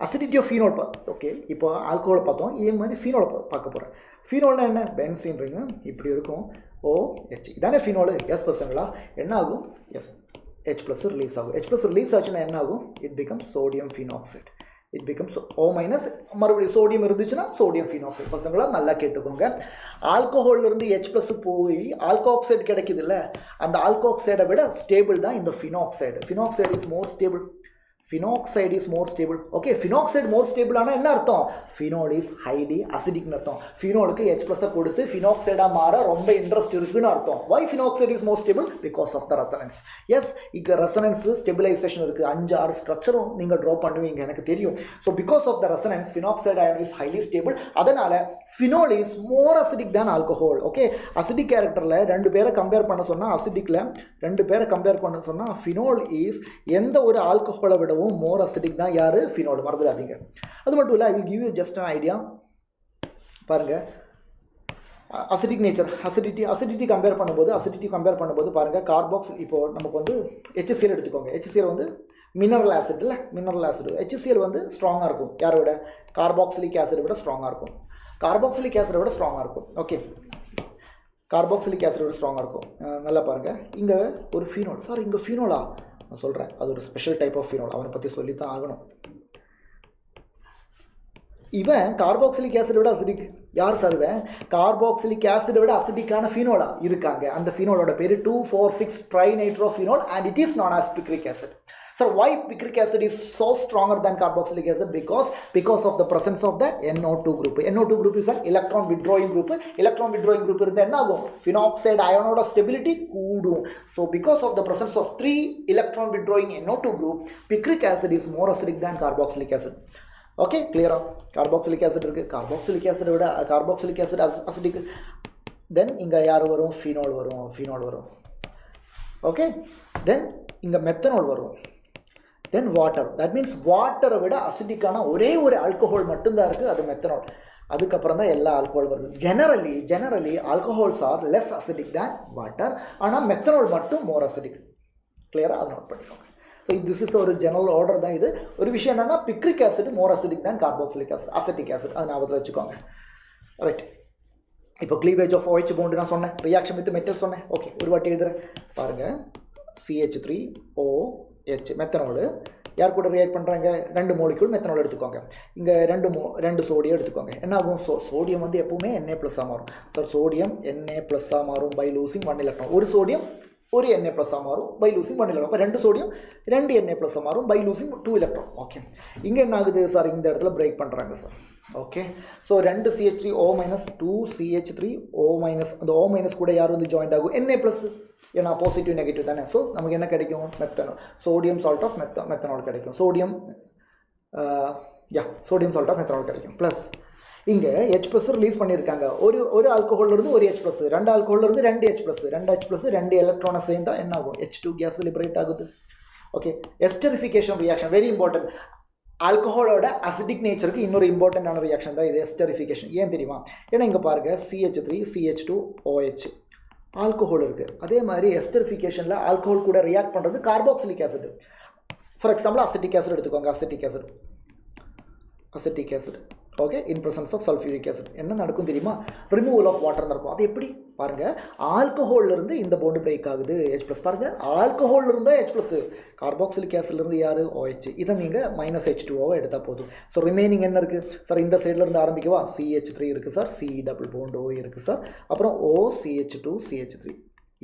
Acidity of phenol okay, இப்போ ஆல்கஹாலை பார்த்தோம், இதே மாதிரி ஃபீனோலை பார்க்க போகிறேன். ஃபீனோல்னா என்ன, பென்சீன்றீங்க, இப்படி இருக்கும், OH இதானே ஃபீனோல். எஸ் பசங்களா, என்ன ஆகும்? எஸ், H+ ரிலீஸ் ஆகும். H+ ரிலீஸ் ஆச்சுன்னா என்ன ஆகும்? It become sodium phenoxide. It becomes O-, மறுபடியும் சோடியம் இருந்துச்சுன்னா சோடியம் ஃபீனாக்சைடு. பசங்களா நல்லா கேட்டுக்கோங்க. ஆல்கஹாலிருந்து H+ போய் ஆல்கோக்சைடு கிடைக்குது இல்லை, அந்த ஆல்கோக்சைடை விட ஸ்டேபிள் தான் இந்த phenoxide. Phenoxide is more stable. Okay, phenoxide more stable ஆனால் என்ன அர்த்தம்? ஃபினோல் இஸ் ஹைலி அசிடிக்னு அர்த்தம். ஃபினோலுக்கு H+ கொடுத்து ஃபினாக்சைடாக மாற ரொம்ப இன்ட்ரெஸ்ட் இருக்குன்னு அர்த்தம். Why phenoxide is more stable? Because of the resonance. Yes, இங்கே ரெசனன்ஸ் ஸ்டெபிலைசேஷன் இருக்குது. 5-6 ஸ்ட்ரக்சரும் நீங்கள் ட்ரா பண்ணுவீங்க, எனக்கு தெரியும். So because of the resonance phenoxide ion is highly stable. அதனால் phenol is more acidic than alcohol. Okay, acidic கேரக்டரில் 2 பேரை கம்பேர் பண்ண சொன்னால், அசிடிக்கில் 2 பேரை கம்பேர் பண்ண சொன்னால் ஃபினோல் இஸ் எந்த ஒரு ஆல்கஹாலை விடவும் மோர் அசிடிக் தான் யார்? ஃபினோல். மறந்துடாதீங்க. அது மட்டும் இல்லை, I will give you just an idea. பாருங்கள், அசிடிக் நேச்சர், அசிடிட்டி கம்பேர் பண்ணும்போது பாருங்கள், கார்பாக்ஸ் இப்போது நமக்கு வந்து HCl எடுத்துக்கோங்க. HCl வந்து மினரல் ஆசிட் இல்லை, HCl வந்து ஸ்ட்ராங்காக இருக்கும். யாரை விட? கார்பாக்சிலிக் ஆசிடை விட ஸ்ட்ராங்காக இருக்கும். ஓகே, கார்பாக்சிலிக் ஆசிடை விட ஸ்ட்ராங்காக இருக்கும். நல்லா பாருங்கள், இங்கே ஒரு ஃபீனோல். சார் இங்கே ஃபீனோலா? நான் சொல்கிறேன், அது ஒரு ஸ்பெஷல் டைப் ஆஃப் ஃபீனோல், அவனை பற்றி சொல்லி தான் ஆகணும். இவன் கார்பாக்சிலிக் ஆசிடை விட அசிடிக். யார் சார் இவன்? கார்பாக்சிலிக் ஆசிடை விட அசிடிக்கான ஃபீனோலா இருக்காங்க. அந்த ஃபீனோலோட பேர் 2,4,6 ட்ரைநைட்ரோஃபீனோல் and it is known as picric acid. Sir, why picric acid is so stronger than carboxylic acid? Because of the presence of the NO2 group. NO2 group is an electron withdrawing group. Electron withdrawing group இருந்தா என்ன ஆகும்? Phenoxide ion stability கூடும். So because of the presence of 3 electron withdrawing NO2 group, picric acid is more acidic than carboxylic acid. Okay, கிளியரா? Carboxylic acid இருக்குது. Carboxylic ஆசிடை விட carboxylic acid acidic. தென் இங்கே யார் வரும்? ஃபீனோல் வரும். ஓகே, தென் இங்கே மெத்தனால் வரும். தென் வாட்டர். தட் மீன்ஸ் வாட்டரை விட அசிடிக்கான ஒரே ஒரு ஆல்கஹால் மட்டும்தான் இருக்குது, அது மெத்தனால். அதுக்கப்புறம் தான் எல்லா ஆல்கஹால் வருது. Generally alcohols are less acidic than water. ஆனால் மெத்தனால் மட்டும் மோர் அசிடிக். கிளியராக? அதை நோட் பண்ணிக்கோங்க. ஸோ திஸ் இஸ் ஒரு ஜெனரல் ஆர்டர் தான் இது. ஒரு விஷயம் என்னென்னா, பிக்ரிக் ஆசிட் மோர் அசிடிக் தான் கார்பாக்சிலிக் ஆசிட், அசிட்டிக் ஆசிட். அதை ஞாபகத்தில் வச்சுக்கோங்க. ரைட், இப்போ க்ளீவேஜ் ஆஃப் OH பாண்ட் நான் சொன்னேன், ரியாக்ஷன் வித் மெட்டல் சொன்னேன். ஓகே, ஒரு வாட்டி எழுதுறேன் பாருங்கள். CH3OH மெத்தனால் யார் கூட ரியாக்ட் பண்ணுறாங்க? 2 மோலிக்யூல் மெத்தனால் எடுத்துக்கோங்க. இங்கே 2 சோடியம் எடுத்துக்கோங்க. என்ன ஆகும்? சோடியம் வந்து எப்பவுமே Na+ மாறும். சார் சோடியம் Na+ மாறும் பை லூசிங் 1 எலக்ட்ரான். ஒரு சோடியம் ஒரு Na+ மாறும் பை லூசிங் 1 எலக்ட்ரான். அப்போ 2 சோடியம் 2 Na+ மாறும் பை லூசிங் 2 எலக்ட்ரான். ஓகே, இங்கே என்ன ஆகுது சார்? இந்த இடத்துல பிரேக் பண்ணுறாங்க sir. Okay, so 2 CH3O- 2 CH3O-. அந்த O- கூட யார் வந்து ஜாயிண்ட் ஆகும்? Na+. ஏன்னா பாசிட்டிவ் நெகட்டிவ் தானே. ஸோ நமக்கு என்ன கிடைக்கும்? Methanol. Sodium salt of methanol கிடைக்கும். சோடியம் சால்ட் ஆஃப் மெத்தனால் கிடைக்கும். ப்ளஸ் இங்கே H+ ரிலீஸ் பண்ணியிருக்காங்க. ஒரு ஆல்கஹாலிருந்து ஒரு H+, 2 ஆல்கஹாலிருந்து 2 H+, 2 எலக்ட்ரானை சேர்ந்தால் என்ன ஆகும்? H2 கேஸ் லிபரேட் ஆகுது. Okay, esterification reaction very important. ஆல்கஹாலோட அசிடிக் நேச்சருக்கு இன்னொரு இம்பார்ட்டண்டான ரியாக்ஷன் தான் இது எஸ்டரிஃபிகேஷன். ஏன் தெரியுமா? ஏன்னா இங்கே பாருங்கள் CH3 CH2 OH ஆல்கஹால் இருக்குது. அதே மாதிரி எஸ்டரிஃபிகேஷனில் ஆல்கஹால் கூட ரியாக்ட் பண்ணுறது carboxylic acid. For example acetic acid எடுத்துக்கோங்க. Acetic acid okay in presence of sulphuric acid என்ன நடக்கும் தெரியுமா? ரிமூவல் ஆஃப் வாட்டர் நடக்கும். அது எப்படி பாருங்கள், ஆல்கஹால்லேருந்து இந்த போண்டு பிரேக் ஆகுது H+. பாருங்கள், ஆல்கஹால் இருந்தால் H+, கார்பாக்சிலிக் ஆசிட்லேருந்து யார் OH. இதை நீங்கள் -H2O எடுத்தால் போதும். ஸோ ரிமைனிங் என்ன இருக்குது சார்? இந்த சைட்லேருந்து ஆரம்பிக்கவா? CH3 இருக்குது sir, C double bond O இருக்குது சார், அப்புறம் OCH2 CH3.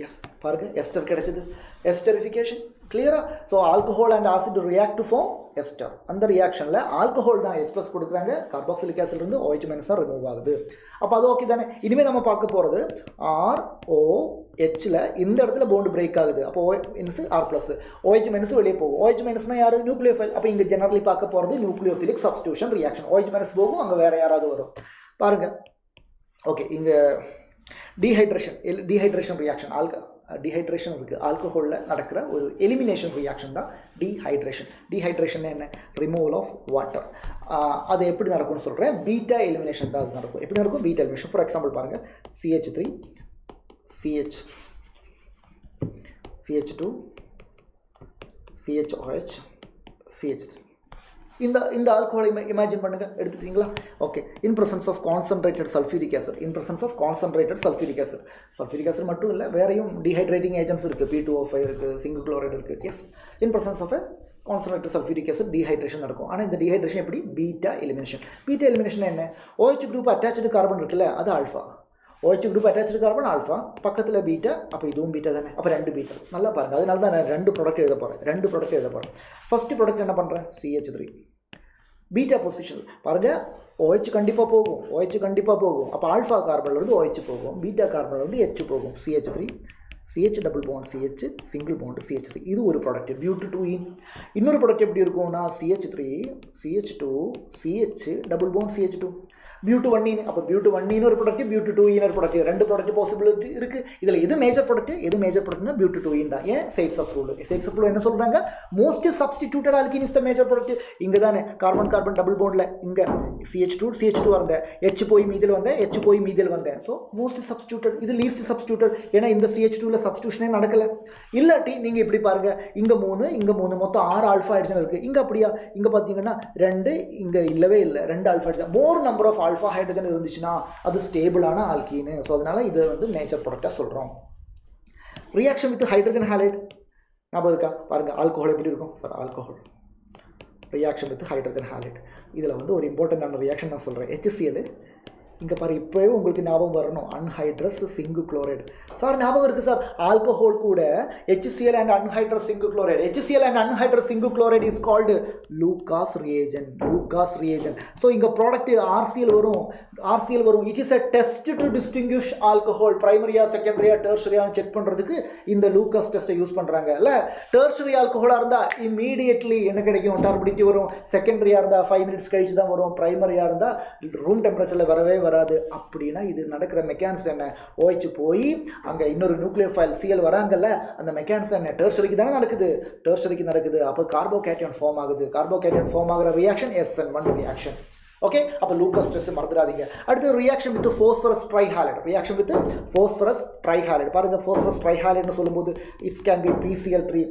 எஸ் பாருங்கள், எஸ்டர் கிடைச்சது. எஸ்டரிஃபிகேஷன் கிளியரா? So alcohol and acid react to form ester. அந்த ரியாக்ஷனில் ஆல்கஹால் தான் H+ கொடுக்குறாங்க, கார்பாக்சிலிக் ஆசிட் இருந்து OH- தான் ரிமூவ் ஆகுது. அப்போ அது ஓகே தானே? இனிமேல் நம்ம பார்க்க போகிறது ROHல இந்த இடத்துல போண்டு பிரேக் ஆகுது. அப்போ OH- OH- வெளியே போகும். OH- யார்? நியூக்ளியோஃபைல். அப்போ இங்கே ஜெனரலி பார்க்க போகிறது நியூக்ளியோஃபிலிக் சப்ஸ்டியூஷன் ரியாக்ஷன். OH- போகும், அங்கே வேறு யாராவது வரும். பாருங்கள், ஓகே இங்கே டீஹைட்ரேஷன் ரியாக்ஷன். டீஹைட்ரேஷன் இருக்குது. ஆல்கஹாலில் நடக்கிற ஒரு எலிமினேஷன் ரியாக்ஷன் தான் டீஹைட்ரேஷன் என்ன? Removal of water. அது எப்படி நடக்கும்னு சொல்கிறேன். பீட்டா எலிமினேஷன் தான் அது நடக்கும். எப்படி நடக்கும்? Beta elimination. ஃபார் எக்ஸாம்பிள் பாருங்கள், CH3 CH2 CHOH CH3. இந்த ஆல்கஹாலை இமேஜின் பண்ணுங்கள், எடுத்துக்கிட்டீங்களா? Okay, in presence of concentrated sulphuric acid. Sulphuric acid மட்டும் இல்லை, வேறையும் டீஹைட்ரேட்டிங் ஏஜென்ட்ஸ் இருக்குது. P2O5 இருக்குது, சிங்கிள் குளோரைடு இருக்குது. Yes, in presence of concentrated sulphuric acid dehydration நடக்கும். ஆனால் இந்த டீஹைட்ரேஷன் எப்படி? பீட்டா எலிமினேஷன் என்ன? OH குரூப் அட்டாச்சு கார்பன் இருக்குல்ல, அது alpha. OH group attach carbon alpha, பக்கத்தில் பீட்டா, அப்போ இதுவும் பீட்டா தானே. அப்போ 2 பீட்டா. நல்லா பாருங்கள், அதனால தான் நான் 2 ப்ராடக்ட் எழுத போகிறேன். ஃபஸ்ட்டு ப்ராடக்ட் என்ன பண்ணுறேன்? CH3 beta position. பாருங்கள், OH கண்டிப்பாக போகும். அப்போ ஆல்ஃபா கார்பன்லேருந்து OH போகும், பீட்டா கார்பன்லேருந்து H போகும். CH3 CH double bond CH single bond CH3. இது ஒரு ப்ராடக்ட், பியூட்டு2ஈன். இன்னொரு ப்ராடக்ட் எப்படி இருக்கும்னா CH3 CH2 CH double bond CH2 பியூட்டு1ஈன். அப்போ பியூட்டு1ஈன் ஒரு ப்ராடக்ட், பியூட்டு2ஈன் ஒரு ப்ராடக்ட். 2 ப்ராடக்ட் பாசிபிலிட்டி இருக்குது. இதில் எது மேஜர் ப்ராடக்ட்னா பியூட்டு2ஈன் தான். ஏன்? சைட்ஸ் ஆஃப் ரூல் என்ன சொல்கிறாங்க? Most substituted alkene is the major product. இங்கே தானே கார்பன் டபுள் பாண்டில் இங்கே CH2 வந்தேன், H போய் மீதில் வந்தேன். ஸோ மோஸ்ட் சப்ஸ்டிடியூட்டட், இது லீஸ்ட் சப்ஸ்டிடியூட்டட். ஏன்னா இந்த CH2ல சப்ஸ்டியூஷனே நடக்கலை. இல்லாட்டி நீங்கள் இப்படி பாருங்கள், இங்கே 3 மொத்தம் 6 ஆல்ஃபா ஹைட்ரஜன் இருக்குது. இங்கே அப்படியா? இங்கே பார்த்தீங்கன்னா 2, இங்கே இல்லவே இல்லை, 2 alpha hydrogen. More number of alpha hydrogen இருந்துச்சுன்னா அது ஸ்டேபிளான ஆல்கீனு. ஸோ அதனால் இது வந்து மேஜர் ப்ராடக்டாக சொல்கிறோம். ரியாக்ஷன் வித் ஹைட்ரஜன் ஹாலைட் ஞாபகம் இருக்கா? பாருங்கள், ஆல்கஹால் எப்படி இருக்கும் sir? Alcohol reaction with hydrogen allied. இதில் வந்து ஒரு இம்பார்ட்டண்டான ரியாக்ஷன் நான் சொல்கிறேன். HCl. இங்கே பாரு, இப்போவே உங்களுக்கு ஞாபகம் வரணும், அன்ஹைட்ரஸ் சிங்கு குளோரைடு. சார் ஞாபகம் இருக்குது சார், ஆல்கஹால் கூட HCl and anhydrous zinc chloride. HCl and anhydrous zinc chloride is called Lucas reagent. So இங்கே ப்ராடக்ட் RCl வரும். It is a test to distinguish alcohol பிரைமரியா செகண்டரியா டெர்ஷரியான்னு செக் பண்ணுறதுக்கு இந்த லூகாஸ் டெஸ்ட்டை யூஸ் பண்ணுறாங்க. இல்லை, டெர்ஷரி ஆல்கஹாலாக இருந்தால் இம்மீடியட்லி என்ன கிடைக்கும்? டர்பிடிட்டி வரும். செகண்டரியாக இருந்தால் 5 மினிட்ஸ் கழிச்சு தான் வரும். பிரைமரியாக இருந்தால் ரூம் டெம்பரேச்சரில் வராது. அப்படின்னா இது நடக்கிற மெக்கானிசம் என்ன? OH போய் அங்கே இன்னொரு நியூக்ளியோஃபைல் Cl வராங்கல்ல, அந்த மெக்கானிசம் என்ன? டெர்ஷரிக்கு தானே நடக்குது. அப்போ கார்போகேட்டையான் ஃபார்ம் ஆகுது. கார்போகேட்டையான் ஃபார்ம் ஆகிற ரியாக்ஷன் SN1 ரியாக்ஷன். ஓகே, அப்போ லூகாஸ் டெஸ்ட் மறந்துடாதீங்க. அடுத்து ரியாக்ஷன் வித் ஃபோஸ்பரஸ் ட்ரைஹாலைடு. பாருங்கள், ஃபோஸ்பரஸ் ட்ரைஹாலைடுன்னு சொல்லும்போது it's can be PCl3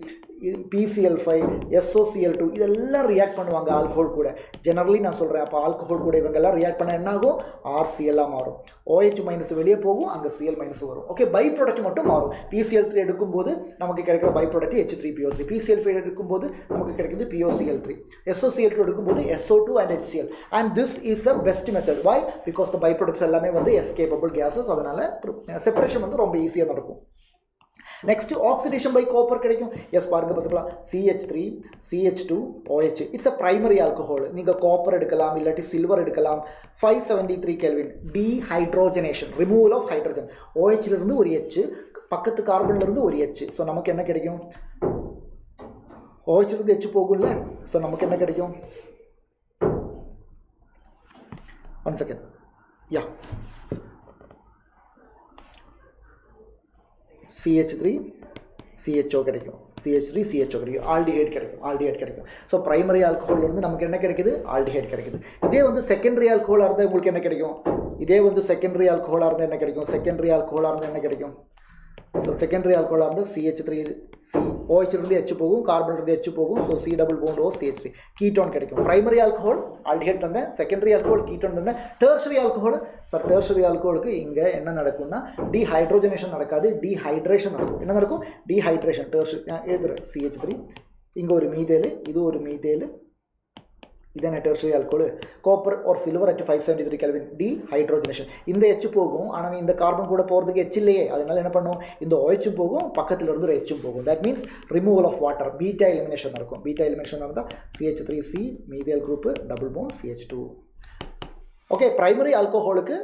PCl5 SOCl2 இதெல்லாம் ரியாக்ட் பண்ணுவாங்க ஆல்கஹால் கூட. ஜெனரலி நான் சொல்கிறேன். அப்போ ஆல்கஹால் கூட இவங்கெல்லாம் ரியாக்ட் பண்ண என்ன ஆகும்? RCl மாறும். OH- வெளியே போகும், அங்கே Cl- வரும். ஓகே, பை ப்ராடக்ட் மட்டும் மாறும். PCl3 எடுக்கும்போது நமக்கு கிடைக்கிற பை ப்ராடக்ட் H3PO3. PCl5 எடுக்கும்போது நமக்கு கிடைக்கிறது POCl3. SOCl2 எடுக்கும்போது SO2 and HCl. And this is the best method. Why? Because the byproducts எல்லாமே வந்து escapable gases. அதனால் செப்பரேஷன் வந்து ரொம்ப ஈஸியாக நடக்கும். நெக்ஸ்ட் ஆக்சிடேஷன் பை காப்பர் கிடைக்கும். எஸ் பாருங்க பசங்களா, CH3 CH2 OH it's a primary alcohol. நீங்கள் காப்பர் எடுக்கலாம், இல்லாட்டி சில்வர் எடுக்கலாம். 573 kelvin. Dehydrogenation, removal of hydrogen. OH-லிருந்து ஒரு H, பக்கத்து கார்பன்லேருந்து ஒரு H. ஸோ நமக்கு என்ன கிடைக்கும்? OH-லிருந்து H போகும்ல, ஸோ நமக்கு என்ன கிடைக்கும்? 1 second. CH3 CHO கிடைக்கும், CH3 CHO கிடைக்கும், ஆல்டிஹைட் கிடைக்கும். ஸோ பிரைமரி ஆல்கஹால்லேருந்து நமக்கு என்ன கிடைக்குது? ஆல்டிஹைட் கிடைக்குது. இதே வந்து செகண்டரி ஆல்கஹாலாக இருந்தால் உங்களுக்கு என்ன கிடைக்கும்? செகண்டரி ஆல்கஹாலாக இருந்தால் என்ன கிடைக்கும்? ஸோ செகண்டரி ஆல்கஹாலாக இருந்தால் CH3 OH இருந்து H போகும், கார்பன் இருந்து H போகும். So C double bond O CH3 ketone கிடைக்கும். பிரைமரி ஆல்கஹால் ஆல்டிஹைட் தந்தேன், செகண்டரி ஆல்கஹால் கீட்டோன் தந்தேன். டெர்ஷரி ஆல்கஹால் சார், டெர்ஷரி ஆல்கஹாலுக்கு இங்கே என்ன நடக்கும்னா டீஹைட்ரோஜனேஷன் நடக்காது, டீஹைட்ரேஷன் நடக்கும். என்ன நடக்கும்? டீஹைட்ரேஷன். டெர்ஷரி எழுதுறேன், CH3, இங்கே ஒரு மீதேல், இது ஒரு மீதேல், இதான tertiary alcohol. Copper or silver at 573 kelvin, dehydrogenation. இந்த H போகும், ஆனால் இந்த கார்பன் கூட போகிறதுக்கு H இல்லையே, அதனால என்ன பண்ணும்? இந்த OH போகும், பக்கத்தில் இருந்து ஒரு H போகும். That means removal of water, beta elimination நடக்கும். பீட்டா எலிமினேஷன் நடந்தால் CH3C methyl group double bond CH2. Okay, primary ஆல்கஹாலுக்கு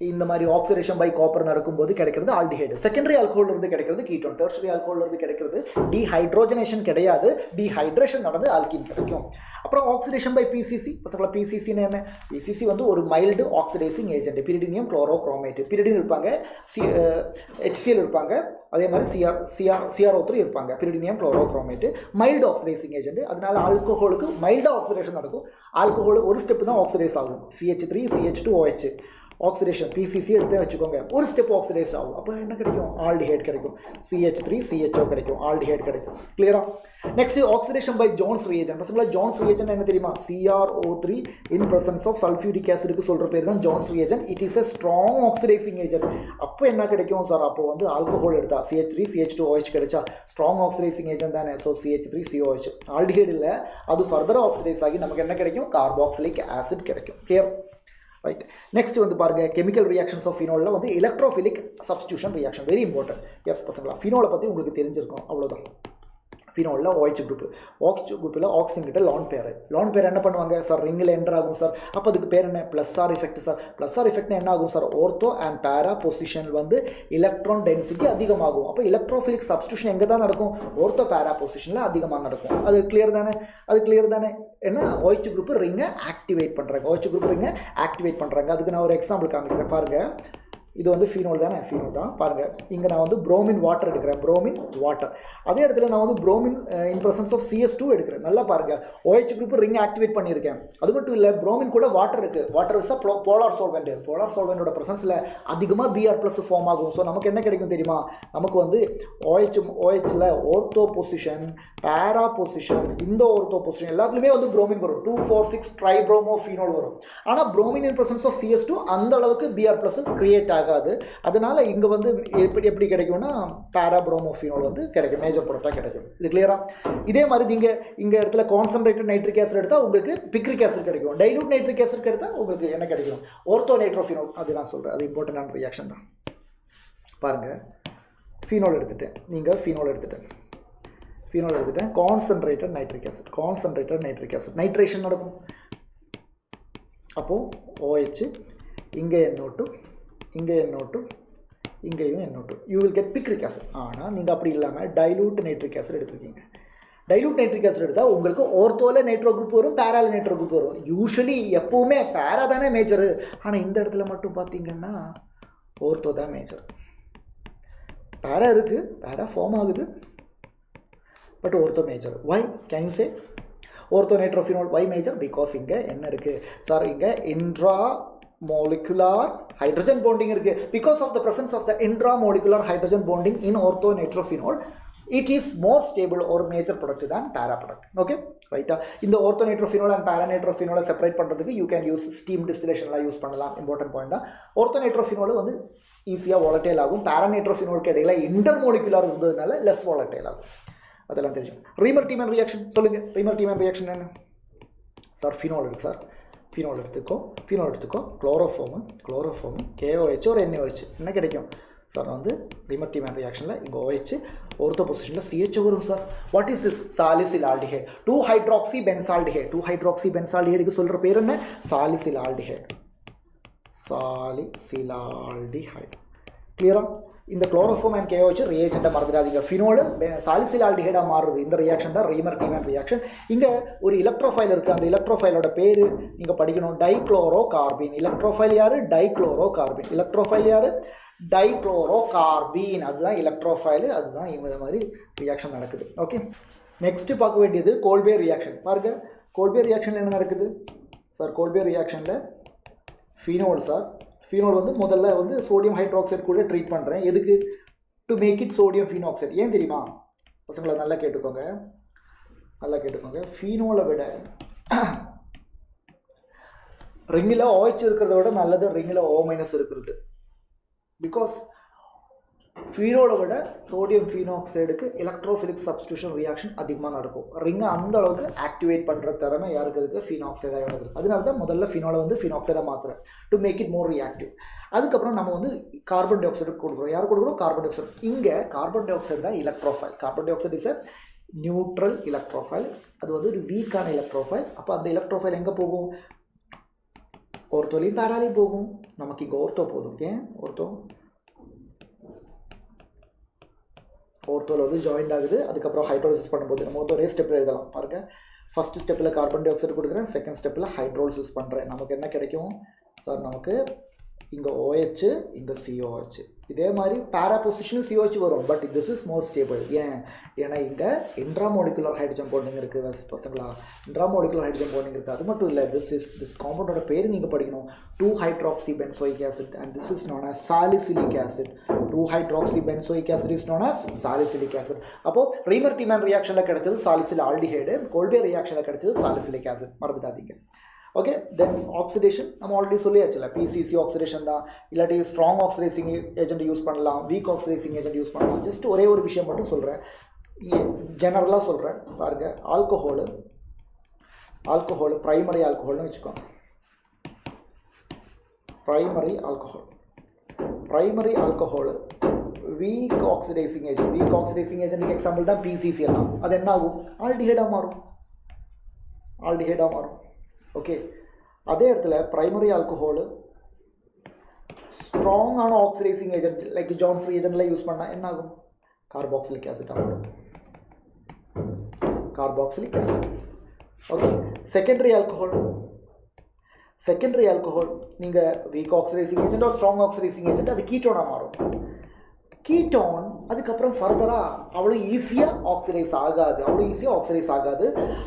இந்த மாதிரி ஆக்சிடேஷன் பை காப்பர் நடக்கும்போது கிடைக்கிறது ஆல்டிஹைடு. செகண்டரி ஆல்கஹால் இருந்து கிடைக்கிறது கீட்டோன். டெர்ஷரி ஆல்கஹால் இருந்து கிடைக்கிறது டீஹைட்ரோஜனேஷன் கிடையாது, டீஹைட்ரேஷன் நடந்து ஆல்கீன் கிடைக்கும். அப்புறம் ஆக்சிடேஷன் பை PCC. பசங்களா PCCன்னு என்ன? PCC வந்து ஒரு mild oxidising agent. Pyridinium chlorochromate. Pyridine இருப்பாங்க, HCl இருப்பாங்க, அதே மாதிரி CrO3 இருப்பாங்க. Pyridinium chlorochromate mild oxidising agent. அதனால ஆல்கஹாலுக்கு மைல்டாக ஆக்சிடேஷன் நடக்கும். ஆல்கஹால் ஒரு ஸ்டெப் தான் ஆக்சிடைஸ் ஆகும். CH3 CH2 OH oxidation. PCC எடுத்து வச்சுக்கோங்க, ஒரு ஸ்டெப் ஆக்சிடைஸ் ஆகும். அப்போ என்ன கிடைக்கும்? ஆல்டிஹைட் கிடைக்கும். CH3 CHO கிடைக்கும், ஆல்டிஹைட் கிடைக்கும். கிளியரா? Next oxidation by Jones reagent. பசங்களா ஜோன்ஸ் ரியேஜென்ட் என்ன தெரியுமா? CrO3 in presence of sulphuric ஆசிடுக்கு சொல்கிற பேர் தான் Jones reagent. It is a strong oxidising agent. அப்போ என்ன கிடைக்கும் சார்? அப்போ வந்து ஆல்கஹால் எடுத்தா CH3 CH2 OH கிடைச்சா ஸ்ட்ராங் ஆக்சிடைசிங் ஏஜென்ட் தானே. ஸோ CH3 COH ஆல்டிஹைட் இல்லை, அது ஃபர்தராக ஆக்சிடைஸ் ஆகி நமக்கு என்ன கிடைக்கும்? கார்பாக்சிலிக் ஆசிட் கிடைக்கும். கிளியர்? ரைட். நெக்ஸ்ட் வந்து பாருங்கள், கெமிக்கல் ரியாக்ஷன்ஸ் ஆஃப் ஃபினோலில் வந்து electrophilic substitution reaction very important. Yes பசங்களா, ஃபினோலை பற்றி உங்களுக்கு தெரிஞ்சிருக்கும், அவ்வளோதான். ஃபினோலில் OH குரூப், OH குரூப்பில் ஆக்சிஜன் கிட்ட லான் பேர் என்ன பண்ணுவாங்க சார்? ரிங்கில் என்டர் ஆகும் சார். அப்போ அதுக்கு பேர் என்ன? Plus R effect sir. Plus R எஃபெக்ட்னா என்ன ஆகும் சார்? ஓர்த்தோ அண்ட் பேரா பொசிஷன் வந்து எலக்ட்ரான் டென்சிட்டி அதிகமாகும். அப்போ எலக்ட்ரோஃபிலிக் சப்ஸ்டியூஷன் எங்கே தான் நடக்கும்? ஓர்த்தோ பேரா பொசிஷனில் அதிகமாக நடக்கும். அது கிளியர் தானே? என்ன OH குரூப் ரிங்கை ஆக்டிவேட் பண்ணுறாங்க. அதுக்கு நான் ஒரு எக்ஸாம்பிள் காமிக்கிறேன் பாருங்கள். இது வந்து ஃபீனோல் தான் பாருங்கள். இங்கே நான் வந்து புரோமின் வாட்டர் எடுக்கிறேன், அதே இடத்துல நான் வந்து bromine in presence of CS2 எடுக்கிறேன். நல்லா பாருங்கள், OH குரூப் ரிங் ஆக்டிவேட் பண்ணியிருக்கேன். அது மட்டும் இல்லை, புரோமின் கூட வாட்டர் இருக்குது. வாட்டர் இஸ் போலார் சால்வெண்டோட பிரசன்ஸில் அதிகமாக Br+ ஃபார்ம் ஆகும். ஸோ நமக்கு என்ன கிடைக்கும் தெரியுமா? நமக்கு வந்து OHல ஓர்த்தோ பொசிஷன், பேரா பொசிஷன், இந்த ஓர்த்தோ பொசிஷன் எல்லாத்துலேயுமே வந்து புரோமின் வரும். 2,4,6 ட்ரைப்ரோமோ ஃபீனோல் வரும். ஆனால் bromine in presence of CS2 அந்த அளவுக்கு Br+ கிரியேட் ஆகாது. அதனால இங்கே வந்து எப்படி கிடைக்கும்னா பேரா புரோமோஃபினோல் வந்து கிடைக்கும், மேஜர் ப்ராடக்டாக கிடைக்கும். இது கிளியரா? இதே மாதிரி நீங்கள் இங்கே இடத்துல கான்சன்ட்ரேட்டட் நைட்ரிக் ஆசிட் எடுத்தால் உங்களுக்கு பிக்ரிக் ஆசிட் கிடைக்கும். டைலூட் நைட்ரிக் ஆசிட் எடுத்தால் உங்களுக்கு என்ன கிடைக்கும்? ஓர்த்தோ நைட்ரோஃபினோல். அது நான் சொல்கிறேன், அது இம்பார்ட்டன்டான ரியாக்ஷன் தான். பாருங்கள், ஃபீனோல் எடுத்துட்டேன், கான்சன்ட்ரேட்டட் நைட்ரிக் ஆசிட், நைட்ரேஷன் நடக்கும். அப்போது OH, இங்கே NO2, இங்கேயும் NO2, you will get picric acid. ஆனால் நீங்கள் அப்படி இல்லாமல் டைலூட் நைட்ரிக் ஆசிட் எடுத்துருக்கீங்க. டைலூட் நைட்ரிக் ஆசிட் எடுத்தால் உங்களுக்கு ஓர்த்தோவில் நைட்ரோ குரூப் வரும், பேராவில் நைட்ரோ குரூப் வரும். யூஸ்வலி எப்போவுமே பேரா தானே மேஜரு. ஆனால் இந்த இடத்துல மட்டும் பார்த்தீங்கன்னா ஓர்த்தோ தான் மேஜர். பேரா இருக்குது, பேரா ஃபார்ம் ஆகுது, but ortho major. Why can you say ortho nitrophenol why major? Because இங்கே என்ன இருக்குது சார்? இங்கே இன்ட்ரா molecular hydrogen bonding இருக்கு. Because of the presence of the intramolecular hydrogen bonding in orthonitrophenol, it is more stable or major product than para product. Okay, right? இந்த orthonitrophenol and paranitrophenol separate பண்ணுறதுக்கு you can use steam distillation use பண்ணலாம். Important point தான். orthonitrophenol வந்து ஈஸியாக volatile ஆகும். paranitrophenolக்கு இடையில இன்டர்மோலிகுலர் இருந்ததுனால less volatile ஆகும். அதெல்லாம் தெரியும். ரீமர்-டீமன் ரியாக்ஷன் சொல்லுங்கள். ரீமர்-டீமன் ரியாக்ஷன் என்ன சார்? ஃபினோல் இருக்கு சார். ஃபீனோல் எடுத்துக்கோ, குளோரோஃபார்மு, KOH ஒரு NaOH என்ன கிடைக்கும் சார்? வந்து ரீமர்-டீமன் ரியாக்ஷனில் இங்கே OH, ஓர்த்தோ பொசிஷனில் CHO வரும் sir. What is this? Salicyl aldehyde, 2-ஹைட்ராக்சி பென்சால்டிஹைடுக்கு சொல்கிற பேர் என்ன? Salicyl aldehyde. கிளியரா? இந்த குளோரோஃபார்ம் அண்ட் KOH ரியாக்ஷன்ட்டை மறந்துடாதீங்க. ஃபினோல் சாலிசில் ஆல்டிஹைடாக மாறுது. இந்த ரியாக்ஷன் தான் ரீமர்-டீமன் ரியாக்ஷன். இங்கே ஒரு எலக்ட்ரோஃபைல் இருக்குது. அந்த எலக்ட்ரோஃபைலோட பேர் நீங்கள் படிக்கணும், டைக்ளோரோ கார்பின். எலக்ட்ரோஃபைல் யார்? Dichloro carbene. டைக்ளோரோகார்பீன். அதுதான் எலக்ட்ரோஃபைல், அதுதான் இந்த மாதிரி ரியாக்ஷன் நடக்குது. ஓகே, நெக்ஸ்ட்டு பார்க்க வேண்டியது கோல்பே ரியாக்ஷன். பாருங்கள், கோல்பே ரியாக்ஷனில் என்ன நடக்குது சார்? கோல்பே ரியாக்ஷனில் ஃபீனோல் சார், ஃபீனோல் வந்து முதல்ல வந்து சோடியம் ஹைட்ராக்சைடு கூட ட்ரீட் பண்ணுறேன். எதுக்கு? To make it sodium phenoxide. ஏன் தெரியுமா பசங்களை? நல்லா கேட்டுக்கோங்க, நல்லா கேட்டுக்கோங்க. ஃபீனோலை விட ரிங்கில் OH இருக்கிறத விட நல்லது ரிங்கில் O- இருக்கிறது. பிகாஸ் ஃபீனோலை விட சோடியம் ஃபீனாக்சைடுக்கு எலக்ட்ரோஃபிலிக் சப்ஸ்டியூஷன் ரியாக்ஷன் அதிகமாக நடக்கும். ரிங்கை அந்த அளவுக்கு ஆக்டிவேட் பண்ணுற திறமை யாருக்கு இருக்குது? ஃபீனாக்சைடாக இருக்குது. அதனால தான் முதல்ல ஃபீனோலை வந்து ஃபீனாக்சைடாக மாற்றுறேன், to make it more reactive. அதுக்கப்புறம் நம்ம வந்து கார்பன் டை ஆக்சைடு கொடுக்குறோம். யார் கொடுக்குறோம்? Carbon dioxide. இங்கே கார்பன் டை ஆக்சைடு தான் electrophile. Carbon dioxide is a neutral electrophile. அது வந்து ஒரு வீக்கான எலக்ட்ரோஃபைல். அப்போ அந்த எலக்ட்ரோஃபைல் எங்கே போகும்? ஓர்த்தோலையும் தாராலையும் போகும். நமக்கு இங்கே ஓர்த்தோ போதும். ஏன் ஓர்த்தோ? ஓர்த்தோவில் வந்து ஜாயிண்ட் ஆகுது. அதுக்கப்புறம் ஹைட்ரோலிசிஸ் பண்ணும்போது நம்ம வந்து ஒரே ஸ்டெப்பில் எழுதலாம். பாருங்கள், ஃபஸ்ட்டு ஸ்டெப்பில் கார்பன் டை ஆக்சைடு கொடுக்குறேன், செகண்ட் ஸ்டெப்பில் ஹைட்ரோலிசிஸ் பண்ணுறேன். நமக்கு என்ன கிடைக்கும் சார்? நமக்கு இங்கே OH, இங்கே COH. இதே மாதிரி பேரா பொசிஷனும் COH வரும். But this is more stable. ஏன்? ஏன்னா இங்கே இன்ட்ராமோலிகுலர் ஹைட்ரஜன் பாண்டிங் இருக்குது பசங்களா. இன்ட்ராமோலிகுலர் ஹைட்ரஜன் பாண்டிங் இருக்குது. அது மட்டும் இல்லை, திஸ் காம்பவுண்டோட பேர் நீங்கள் படிக்கணும். 2-hydroxybenzoic acid and this is known as salicylic acid. 2-hydroxybenzoic acid is known as salicylic acid. அப்போது ரீமர் டிமேன் ரியாக்ஷனில் கிடைச்சது சாலிசில் ஆல்டிஹைடு, கோல்பே ரியாக்ஷனில் கிடைச்சது சாலிசிலிக் ஆசிட். மறந்துடாதீங்க. ஓகே, தென் ஆக்சிடேஷன் நம்ம ஆல்ரெடி சொல்லியாச்சுல, PCC ஆக்சிடேஷன் தான். இல்லாட்டி ஸ்ட்ராங் ஆக்சிடைசிங் ஏஜென்ட் யூஸ் பண்ணலாம், வீக் ஆக்சிடைசிங் ஏஜென்ட் யூஸ் பண்ணலாம். Just ஒரே ஒரு விஷயம் மட்டும் சொல்கிறேன், ஜெனரலாக சொல்கிறேன். பாருங்கள், ஆல்கோஹோல் ப்ரைமரி ஆல்கோஹோல்னு வச்சுக்கோங்க. ப்ரைமரி ஆல்கோஹோல் வீக் ஆக்சிடைசிங் ஏஜென்ட்டுக்கு எக்ஸாம்பிள் தான் PCC எல்லாம். அது என்ன ஆகும்? ஆல்டிஹைடாக மாறும். ஓகே, அதே இடத்துல ப்ரைமரி ஆல்கோஹோல் ஸ்ட்ராங்கான ஆக்சிடைசிங் ஏஜென்ட் லைக் ஜான்ஸ் ஏஜென்ட்லாம் யூஸ் பண்ணால் என்ன ஆகும்? கார்பாக்சிலிக் ஆசிட் ஆகும். ஓகே, செகண்டரி ஆல்கோஹோல் நீங்கள் weak oxidising agent or strong oxidising agent, அது கீட்டோனாக மாறும். கீட்டோன் அதுக்கப்புறம் ஃபர்தராக அவ்வளோ ஈஸியாக ஆக்சிடைஸ் ஆகாது.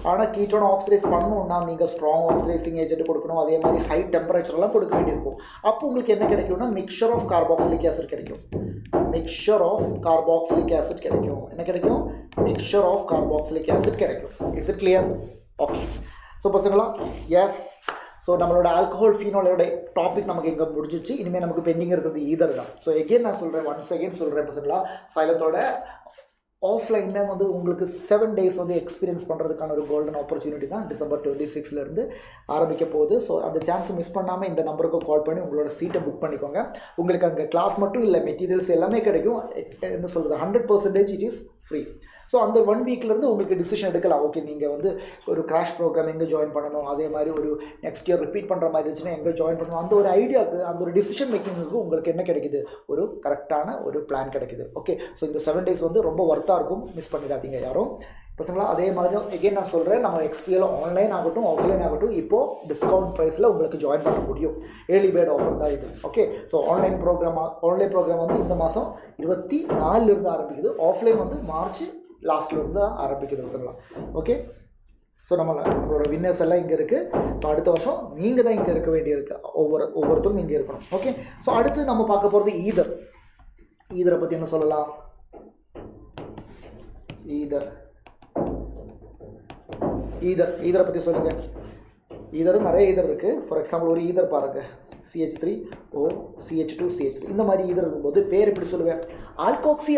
ஆனால் கீட்டோன் ஆக்சிடைஸ் பண்ணணுன்னா நீங்கள் ஸ்ட்ராங் ஆக்சிடைசிங் ஏஜென்ட் கொடுக்கணும். அதே மாதிரி ஹை டெம்பரேச்சர்லாம் கொடுக்க வேண்டியிருக்கும். அப்போ உங்களுக்கு என்ன கிடைக்கும்னா மிக்சர் ஆஃப் கார்பாக்சிலிக் ஆசிட் கிடைக்கும். என்ன கிடைக்கும்? மிக்சர் ஆஃப் கார்பாக்சிலிக் ஆசிட் கிடைக்கும். Is it clear? Okay, so பசங்களா, எஸ். ஸோ நம்மளோட ஆல்கஹால் ஃபீனோலோட டாபிக் நமக்கு இங்கே முடிஞ்சிச்சு. இனிமேல் நமக்கு பெண்டிங் இருக்கிறது ஈதர் தான். ஸோ எகெயின் நான் சொல்கிறேன், ஒன்ஸ் அகெயின் சொல்கிறேன் பசங்களா, சைலத்தோட ஆஃப்லைனில் வந்து உங்களுக்கு 7 days வந்து எக்ஸ்பீரியன்ஸ் பண்ணுறதுக்கான ஒரு கோல்டன் ஆப்பர்ச்சுனிட்டி தான் December 26 ஆரம்பிக்க போகுது. ஸோ அந்த சான்ஸை மிஸ் பண்ணாமல் இந்த நம்பருக்கு கால் பண்ணி உங்களோட சீட்டை புக் பண்ணிக்கோங்க. உங்களுக்கு அங்கே கிளாஸ் மட்டும் இல்லை, மெட்டீரியல்ஸ் எல்லாமே கிடைக்கும். என்ன சொல்கிறது, 100% இட் இஸ் ஃப்ரீ. ஸோ அந்த 1 weekலேருந்து உங்களுக்கு டிசிஷன் எடுக்கலாம். ஓகே, நீங்கள் வந்து ஒரு கிராஷ் ப்ரோக்ராம் எங்கே ஜாயின் பண்ணணும், அதே மாதிரி ஒரு நெக்ஸ்ட் இயர் ரிப்பீட் பண்ணுற மாதிரி இருந்துச்சுன்னா எங்கே ஜாயின் பண்ணணும், அந்த ஒரு ஐடியாவுக்கு, அந்த ஒரு டிசிஷன் மேக்கிங்க்கு உங்களுக்கு என்ன கிடைக்குது? ஒரு கரெக்டான ஒரு பிளான் கிடைக்குது. ஓகே, ஸோ இந்த 7 days வந்து ரொம்ப ஒர்த்தாக இருக்கும். மிஸ் பண்ணிடாதீங்க யாரும் பசங்களா. அதே மாதிரி எகெயின் நான் சொல்கிறேன், நம்ம XPL ஆன்லைன் ஆகட்டும் ஆஃப்லைன் ஆகட்டும் இப்போது டிஸ்கவுண்ட் ப்ரைஸில் உங்களுக்கு ஜாயின் பண்ண முடியும். ஏர்லி பேர்ட் ஆஃபர் தான் இது. ஓகே, ஸோ ஆன்லைன் ப்ரோக்ராம் வந்து இந்த மாதம் 24 ஆரம்பிக்குது. ஆஃப்லைன் வந்து மார்ச் லாஸ்ட்லேருந்து தான் ஆரம்பிக்குது பசங்களா. ஓகே, ஸோ நம்மளோட வின்னர்ஸ் எல்லாம் இங்கே இருக்குது. ஸோ அடுத்த வருஷம் நீங்கள் தான் இங்கே இருக்க வேண்டியிருக்கு. ஒவ்வொருத்தரும் இங்கே இருக்கணும். ஓகே, ஸோ அடுத்து நம்ம பார்க்க போகிறது ஈதரை பற்றி என்ன சொல்லலாம்? ஈதரை பற்றி சொல்லுங்கள். ஈதரும் நிறைய ஈதர் இருக்குது. ஃபார் எக்ஸாம்பிள் ஒரு ஈதர் பாருங்கள், CH3O CH2 CH3 இந்த மாதிரி ஈதர் இருக்கும்போது பேர் எப்படி சொல்லுவேன்? ஆல்கோக்சி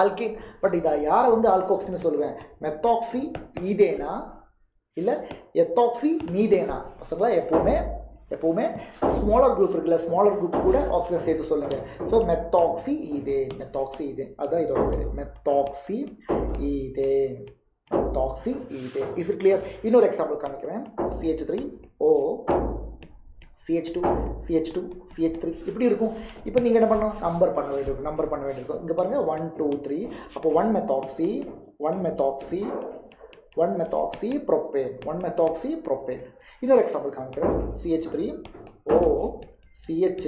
ஆல்கேன். பட் இதை யாரை வந்து ஆல்கோக்சின்னு சொல்லுவேன்? மெத்தாக்சி ஈதேனா இல்லை எத்தாக்சி மீதேனா? பசங்களா எப்போவுமே ஸ்மாலர் குரூப் இருக்குல்ல, ஸ்மாலர் குரூப் கூட ஆக்சிஜன் சேர்த்து சொல்லுங்கள். ஸோ மெத்தாக்சி ஈதேன் அதுதான் இதோட பேர், methoxy ethane. Is it clear? இன்னொரு எக்ஸாம்பிள் காமிக்கிறேன். CH3O CH2 CH3 இப்படி இருக்கும். இப்போ நீங்கள் என்ன பண்ணணும்? நம்பர் பண்ண வேண்டியிருக்கும். இங்கே பாருங்கள் 1 2 3. அப்போ 1 மெத்தாக்சி ப்ரோப்பேன். இன்னொரு எக்ஸாம்பிள் காமிக்கிறேன். CH3O CH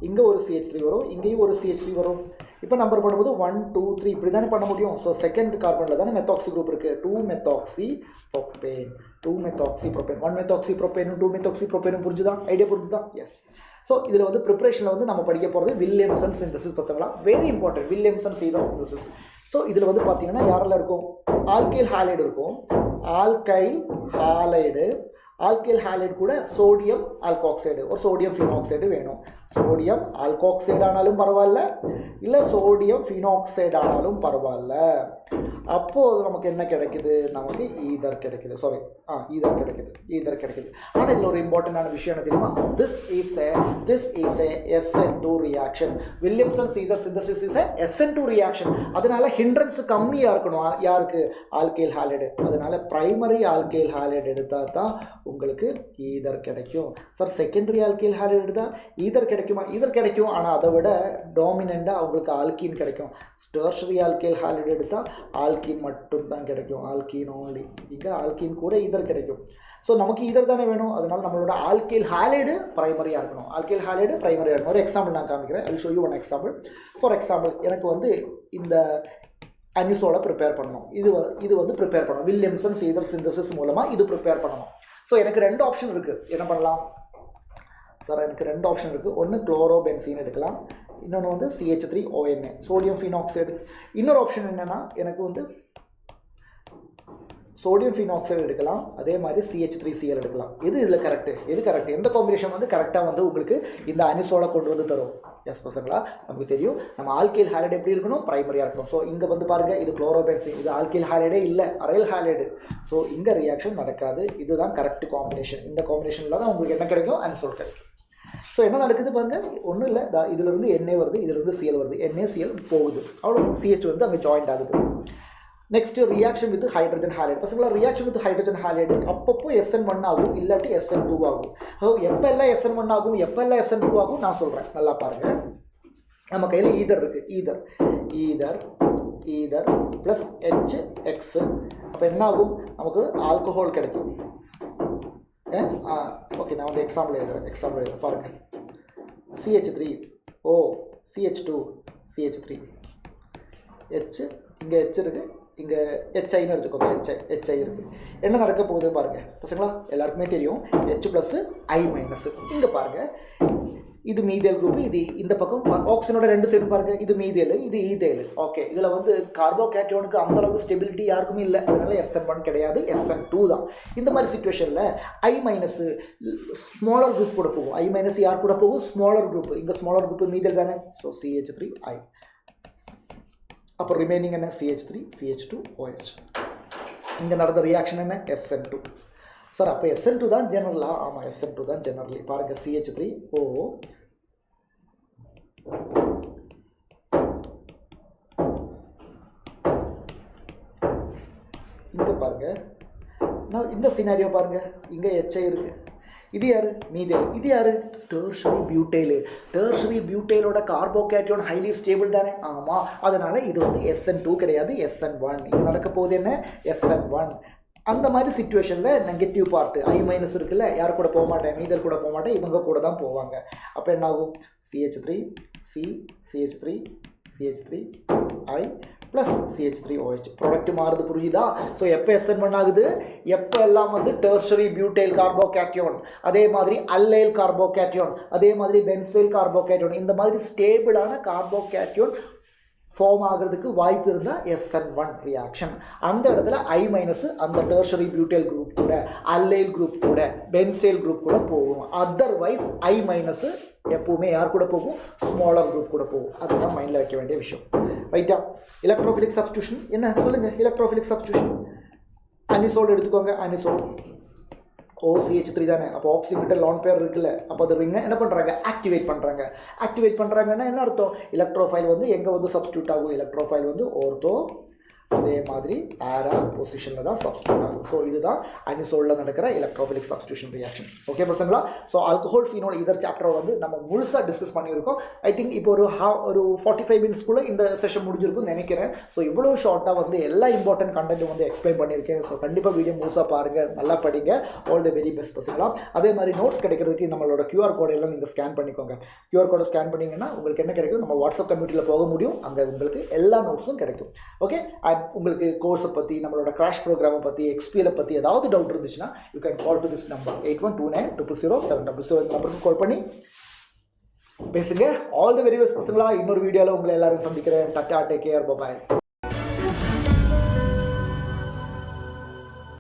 இங்கே ஒரு CH3 வரும், இங்கேயும் ஒரு CH3 வரும். இப்போ நம்பர் பண்ணும்போது 1 2 3 இப்படி தானே பண்ண முடியும். ஸோ செகண்ட் கார்பனில் தானே மெத்தாக்சி குரூப் இருக்குது. 2-methoxy propane 2-methoxy propane 1-methoxy propane 2-methoxy propane புரிஞ்சுதா? ஐடியா புரிஞ்சுதா? எஸ். ஸோ இதில் வந்து ப்ரிப்பரேஷனில் வந்து நம்ம படிக்க போகிறது வில்லியம்சன் சிந்தசிஸ் பசங்களா, very important Williamson synthesis. So இதில் வந்து பார்த்தீங்கன்னா யாரெல்லாம் இருக்கும், ஆல்கைல் ஹாலைடு இருக்கும், ஆல்கைல் ஹாலைடு, ஆல்கைல் ஹாலைடு கூட சோடியம் ஆல்காக்சைடு ஒரு சோடியம் ஃபினாக்சைடு வேணும். சோடியம் ஆல்காக்சைடு ஆனாலும் பரவாயில்ல, இல்லை சோடியம் ஃபினாக்சைடு ஆனாலும் பரவாயில்ல. அப்போது நமக்கு என்ன கிடைக்குது, நமக்கு ஈதர் கிடைக்குது. சாரி ஈதர் கிடைக்குது. ஆனால் இதில் ஒரு இம்பார்ட்டண்டான விஷயம் என்ன தெரியுமா, this is a SN2 reaction. Williamson's ether synthesis is a SN2 reaction. அதனால ஹிண்ட்ரன்ஸ் கம்மியாக இருக்கணும். யாருக்கு, ஆல்கைல் ஹாலைடு. அதனால பிரைமரி ஆல்கைல் ஹாலைடு எடுத்தால் தான் உங்களுக்கு ஈதர் கிடைக்கும். சார் செகண்டரி ஆல்கைல் ஹாலைடு எடுத்தால் ஈதர் கிடைக்குமா? ஈதர் கிடைக்கும், ஆனால் அதை விட டாமினண்டாக அவங்களுக்கு ஆல்கீன் கிடைக்கும். டெர்ஷரி ஆல்கைல் ஹாலைடு எடுத்தால் ஆல்கீன் மட்டும்தான் கிடைக்கும், ஆல்கீன் ஓன்லி. இங்கே ஆல்கீன் கூட ஈதர் கிடைக்கும். ஸோ நமக்கு ஈதர் தானே வேணும், அதனால் நம்மளோட ஆல்கைல் ஹாலைடு பிரைமரியாக இருக்கணும். ஆல்கைல் ஹாலைடு பிரைமரியாக இருக்கணும். ஒரு எக்ஸாம்பிள் நான் காமிக்கிறேன். I show you one example. For example எனக்கு வந்து இந்த அனிசோலை ப்ரிப்பேர் பண்ணணும். இது வந்து ப்ரிப்பேர் பண்ணணும். வில்லியம்சன்ஸ் ஈதர் சிந்தசிஸ் மூலமாக இது ப்ரிப்பேர் பண்ணணும். ஸோ எனக்கு 2 ஆப்ஷன் இருக்குது. என்ன பண்ணலாம் சார், எனக்கு 2 ஆப்ஷன் இருக்குது. ஒன்று குளோரோபென்சீன் எடுக்கலாம், இன்னொன்று வந்து CH3ONA சோடியம் ஃபினாக்சைடு. இன்னொரு ஆப்ஷன் என்னென்னா எனக்கு வந்து சோடியம் ஃபினாக்சைடு எடுக்கலாம், அதே மாதிரி CH3Cl எடுக்கலாம். எது இதில் கரெக்டு, எந்த காம்பினேஷன் வந்து கரெக்டாக வந்து உங்களுக்கு இந்த அனிசோலை கொண்டு வந்து தரும்? எஸ் பசங்களா, நமக்கு தெரியும் நம்ம ஆல்கைல் ஹாலைடு எப்படி இருக்கணும், பிரைமரியாக இருக்கணும். ஸோ இங்கே வந்து பாருங்கள், இது குளோரோபென்சீன், இது ஆல்கைல் ஹாலைடே இல்லை, அரைல் ஹாலைடு. ஸோ இங்கே ரியாக்ஷன் நடக்காது. இதுதான் கரெக்ட் காம்பினேஷன். இந்த காம்பினேஷனில் தான் உங்களுக்கு என்ன கிடைக்கும், அனிசோல் கிடைக்கும். ஸோ என்ன நடக்குது பாருங்கள், ஒன்றும் இல்லை, இதிலிருந்து NA வருது, இதிலிருந்து Cl வருது, NaCl போகுது, அவ்வளோ CH வந்து அங்கே ஜாயிண்ட் ஆகுது. Next reaction with hydrogen halide. பசங்களா ரியாக்ஷன் வித் ஹைட்ரஜன் ஹாலைடு அப்பப்போ SN1 ஆகும், இல்லாட்டி SN2 ஆகும். ஸோ எப்போ எல்லாம் SN1 ஆகும், எப்போ எல்லாம் SN2 ஆகும் நான் சொல்கிறேன், நல்லா பாருங்கள். நம்ம கையில் ஈதர் இருக்குது, ஈதர் ப்ளஸ் HX. அப்போ என்ன ஆகும், நமக்கு ஆல்கஹால் கிடைக்கும். ஓகே, நான் வந்து எக்ஸாம்பிள் எழுதுகிறேன் பாருங்கள். CH3O CH2 CH3 H, இங்கே H இருக்குது, இங்கே HIன்னு எடுத்துக்கோங்க, HI இருக்குது. என்ன நடக்க போகுது பாருங்கள் பசங்களா, எல்லாருக்குமே தெரியும் H ப்ளஸ் I மைனஸ். இங்கே பாருங்கள், இது மீதேல் குரூப், இது இந்த பக்கம் ஆக்சிஜனோட 2 சைடு பாருங்கள், இது மீதேல், இது ஈதேல். ஓகே, இதில் வந்து கார்போகேட்டியோனுக்கு அந்தளவுக்கு ஸ்டெபிலிட்டி யாருக்குமே இல்லை, அதனால SN1 கிடையாது, SN2 தான். இந்த மாதிரி சுச்சுவேஷனில் I மைனஸ் ஸ்மாலர் குரூப் கூட போகும். I மைனஸ் யார் கூட போகும், ஸ்மாலர் குரூப். இங்கே ஸ்மாலர் குரூப் மீதேல் தானே. So CH3I. அப்போ ரிமைனிங் என்ன, CH3 CH2OH. இங்கே நடந்த ரியாக்ஷன் என்ன, SN2. சார் அப்போ SN2 தான் ஜெனரலா? ஆமாம், SN2 தான் ஜெனரலி. பாருங்கள், CH3O இங்கே பாருங்கள், நான் இந்த சினாரியோ பாருங்கள், இங்கே HI இருக்குது, இது யார், மீதேல், இது யார், டெர்ஷரி பியூட்டைலு. டெர்ஷரி பியூட்டைலோட கார்போகேட்டியோன் ஹைலி ஸ்டேபிள் தானே. ஆமாம், அதனால் இது வந்து SN2 கிடையாது, SN1. இங்கே நடக்க போகுது என்ன, SN1. அந்த மாதிரி சிச்சுவேஷனில் நெகட்டிவ் பார்ட்டு I மைனஸ் இருக்குல்ல, யார் கூட போக மாட்டேன், மீதல் கூட போக மாட்டேன், இவங்க கூட தான் போவாங்க. அப்போ என்ன ஆகும், CH3C CH3I plus CH3OH. Product மாறுது, புரியுதா? ஸோ எப்போ SN1 ஆகுது, எப்போ எல்லாம் வந்து டெர்ஷரி பியூட்டைல் கார்போகேட்டியோன், அதே மாதிரி அல்லைல் கார்போகேட்டியோன், அதே மாதிரி பென்சைல் கார்போகேட்டியோன், இந்த மாதிரி ஸ்டேபிளான கார்போகேட்டியோன் ஃபார்ம் ஆகிறதுக்கு வாய்ப்பு இருந்தால் SN1 ரியாக்ஷன். அந்த இடத்துல I மைனஸ் அந்த டெர்ஷரி பியூட்டைல் குரூப் கூட, அல்லைல் குரூப் கூட, பென்சைல் குரூப் கூட போகும். அதர்வைஸ் I மைனஸ் எப்பவுமே யார் கூட போகும், ஸ்மாலர் குரூப் கூட போகும். அதுதான் மைண்டில் வைக்க வேண்டிய விஷயம், ரைட்டா? எலக்ட்ரோஃபிலிக் சப்ஸ்டியூஷன் என்ன சொல்லுங்கள், எலக்ட்ரோஃபிலிக் சப்ஸ்டியூஷன். அனிசோல் எடுத்துக்கோங்க, அனிசோல் OCH3 தானே. அப்போ ஆக்சிஜன் கிட்ட லான் பேர் இருக்குல்ல, அப்போ அது ரிங்கை என்ன பண்ணுறாங்க, ஆக்டிவேட் பண்ணுறாங்கன்னா என்ன அர்த்தம், எலக்ட்ரோஃபைல் வந்து எங்கே வந்து சப்ஸ்டியூட் ஆகும், எலக்ட்ரோஃபைல் வந்து ஓர்த்தோ அதே மாதிரி ஏரா பொசிஷனில் தான் சப்ஸ்டியூட் ஆகும். ஸோ இதுதான் அனிசோலில் நடக்கிற எலக்ட்ரோஃபிலிக் சப்ஸ்டியூஷன் ரியாக்ஷன். ஓகே பசங்களா? ஸோ ஆல்கஹால் ஃபீனோல் இதர் சாப்டரை வந்து நம்ம முழுசாக டிஸ்கஸ் பண்ணியிருக்கோம். ஐ திங்க் இப்போ ஒரு 45 மினிட்ஸ்க்குள்ளே இந்த செஷன் முடிஞ்சிருக்கும்னு நினைக்கிறேன். ஸோ இவ்வளோ ஷார்ட்டாக வந்து எல்லா இம்பார்ட்டன்ட் கண்டென்ட்டும் வந்து எக்ஸ்பிளைன் பண்ணியிருக்கேன். ஸோ கண்டிப்பாக வீடியோ முழுசாக பாருங்கள், நல்லா படிங்க. ஆல் த வெரி பெஸ்ட் பசங்களா. அதே மாதிரி நோட்ஸ் கிடைக்கிறதுக்கு நம்மளோட QR கோட் எல்லாம் நீங்கள் ஸ்கேன் பண்ணிக்கோங்க. QR கோடை ஸ்கேன் பண்ணிங்கன்னா உங்களுக்கு என்ன கிடைக்கும், நம்ம வாட்ஸ்அப் கம்யூனிட்டியில் போக முடியும், அங்கே உங்களுக்கு எல்லா நோட்ஸும் கிடைக்கும். ஓகே, உங்களுக்கு கோர்ஸை பற்றி, நம்மளோட கிராஷ் ப்ரோக்ராமை பற்றி, எக்ஸ்பிஎலை பற்றி ஏதாவது டவுட் இருந்துச்சுன்னா you can call to this number 8129000700 இந்த நம்பருக்கு கால் பண்ணி பேசுங்க. ஆல் தி வெரி பெஸ்ட் பசங்களா. இன்னொரு வீடியோவில் உங்களை எல்லாரும் சந்திக்கிறேன். டாடா, டேக் கேர், பை.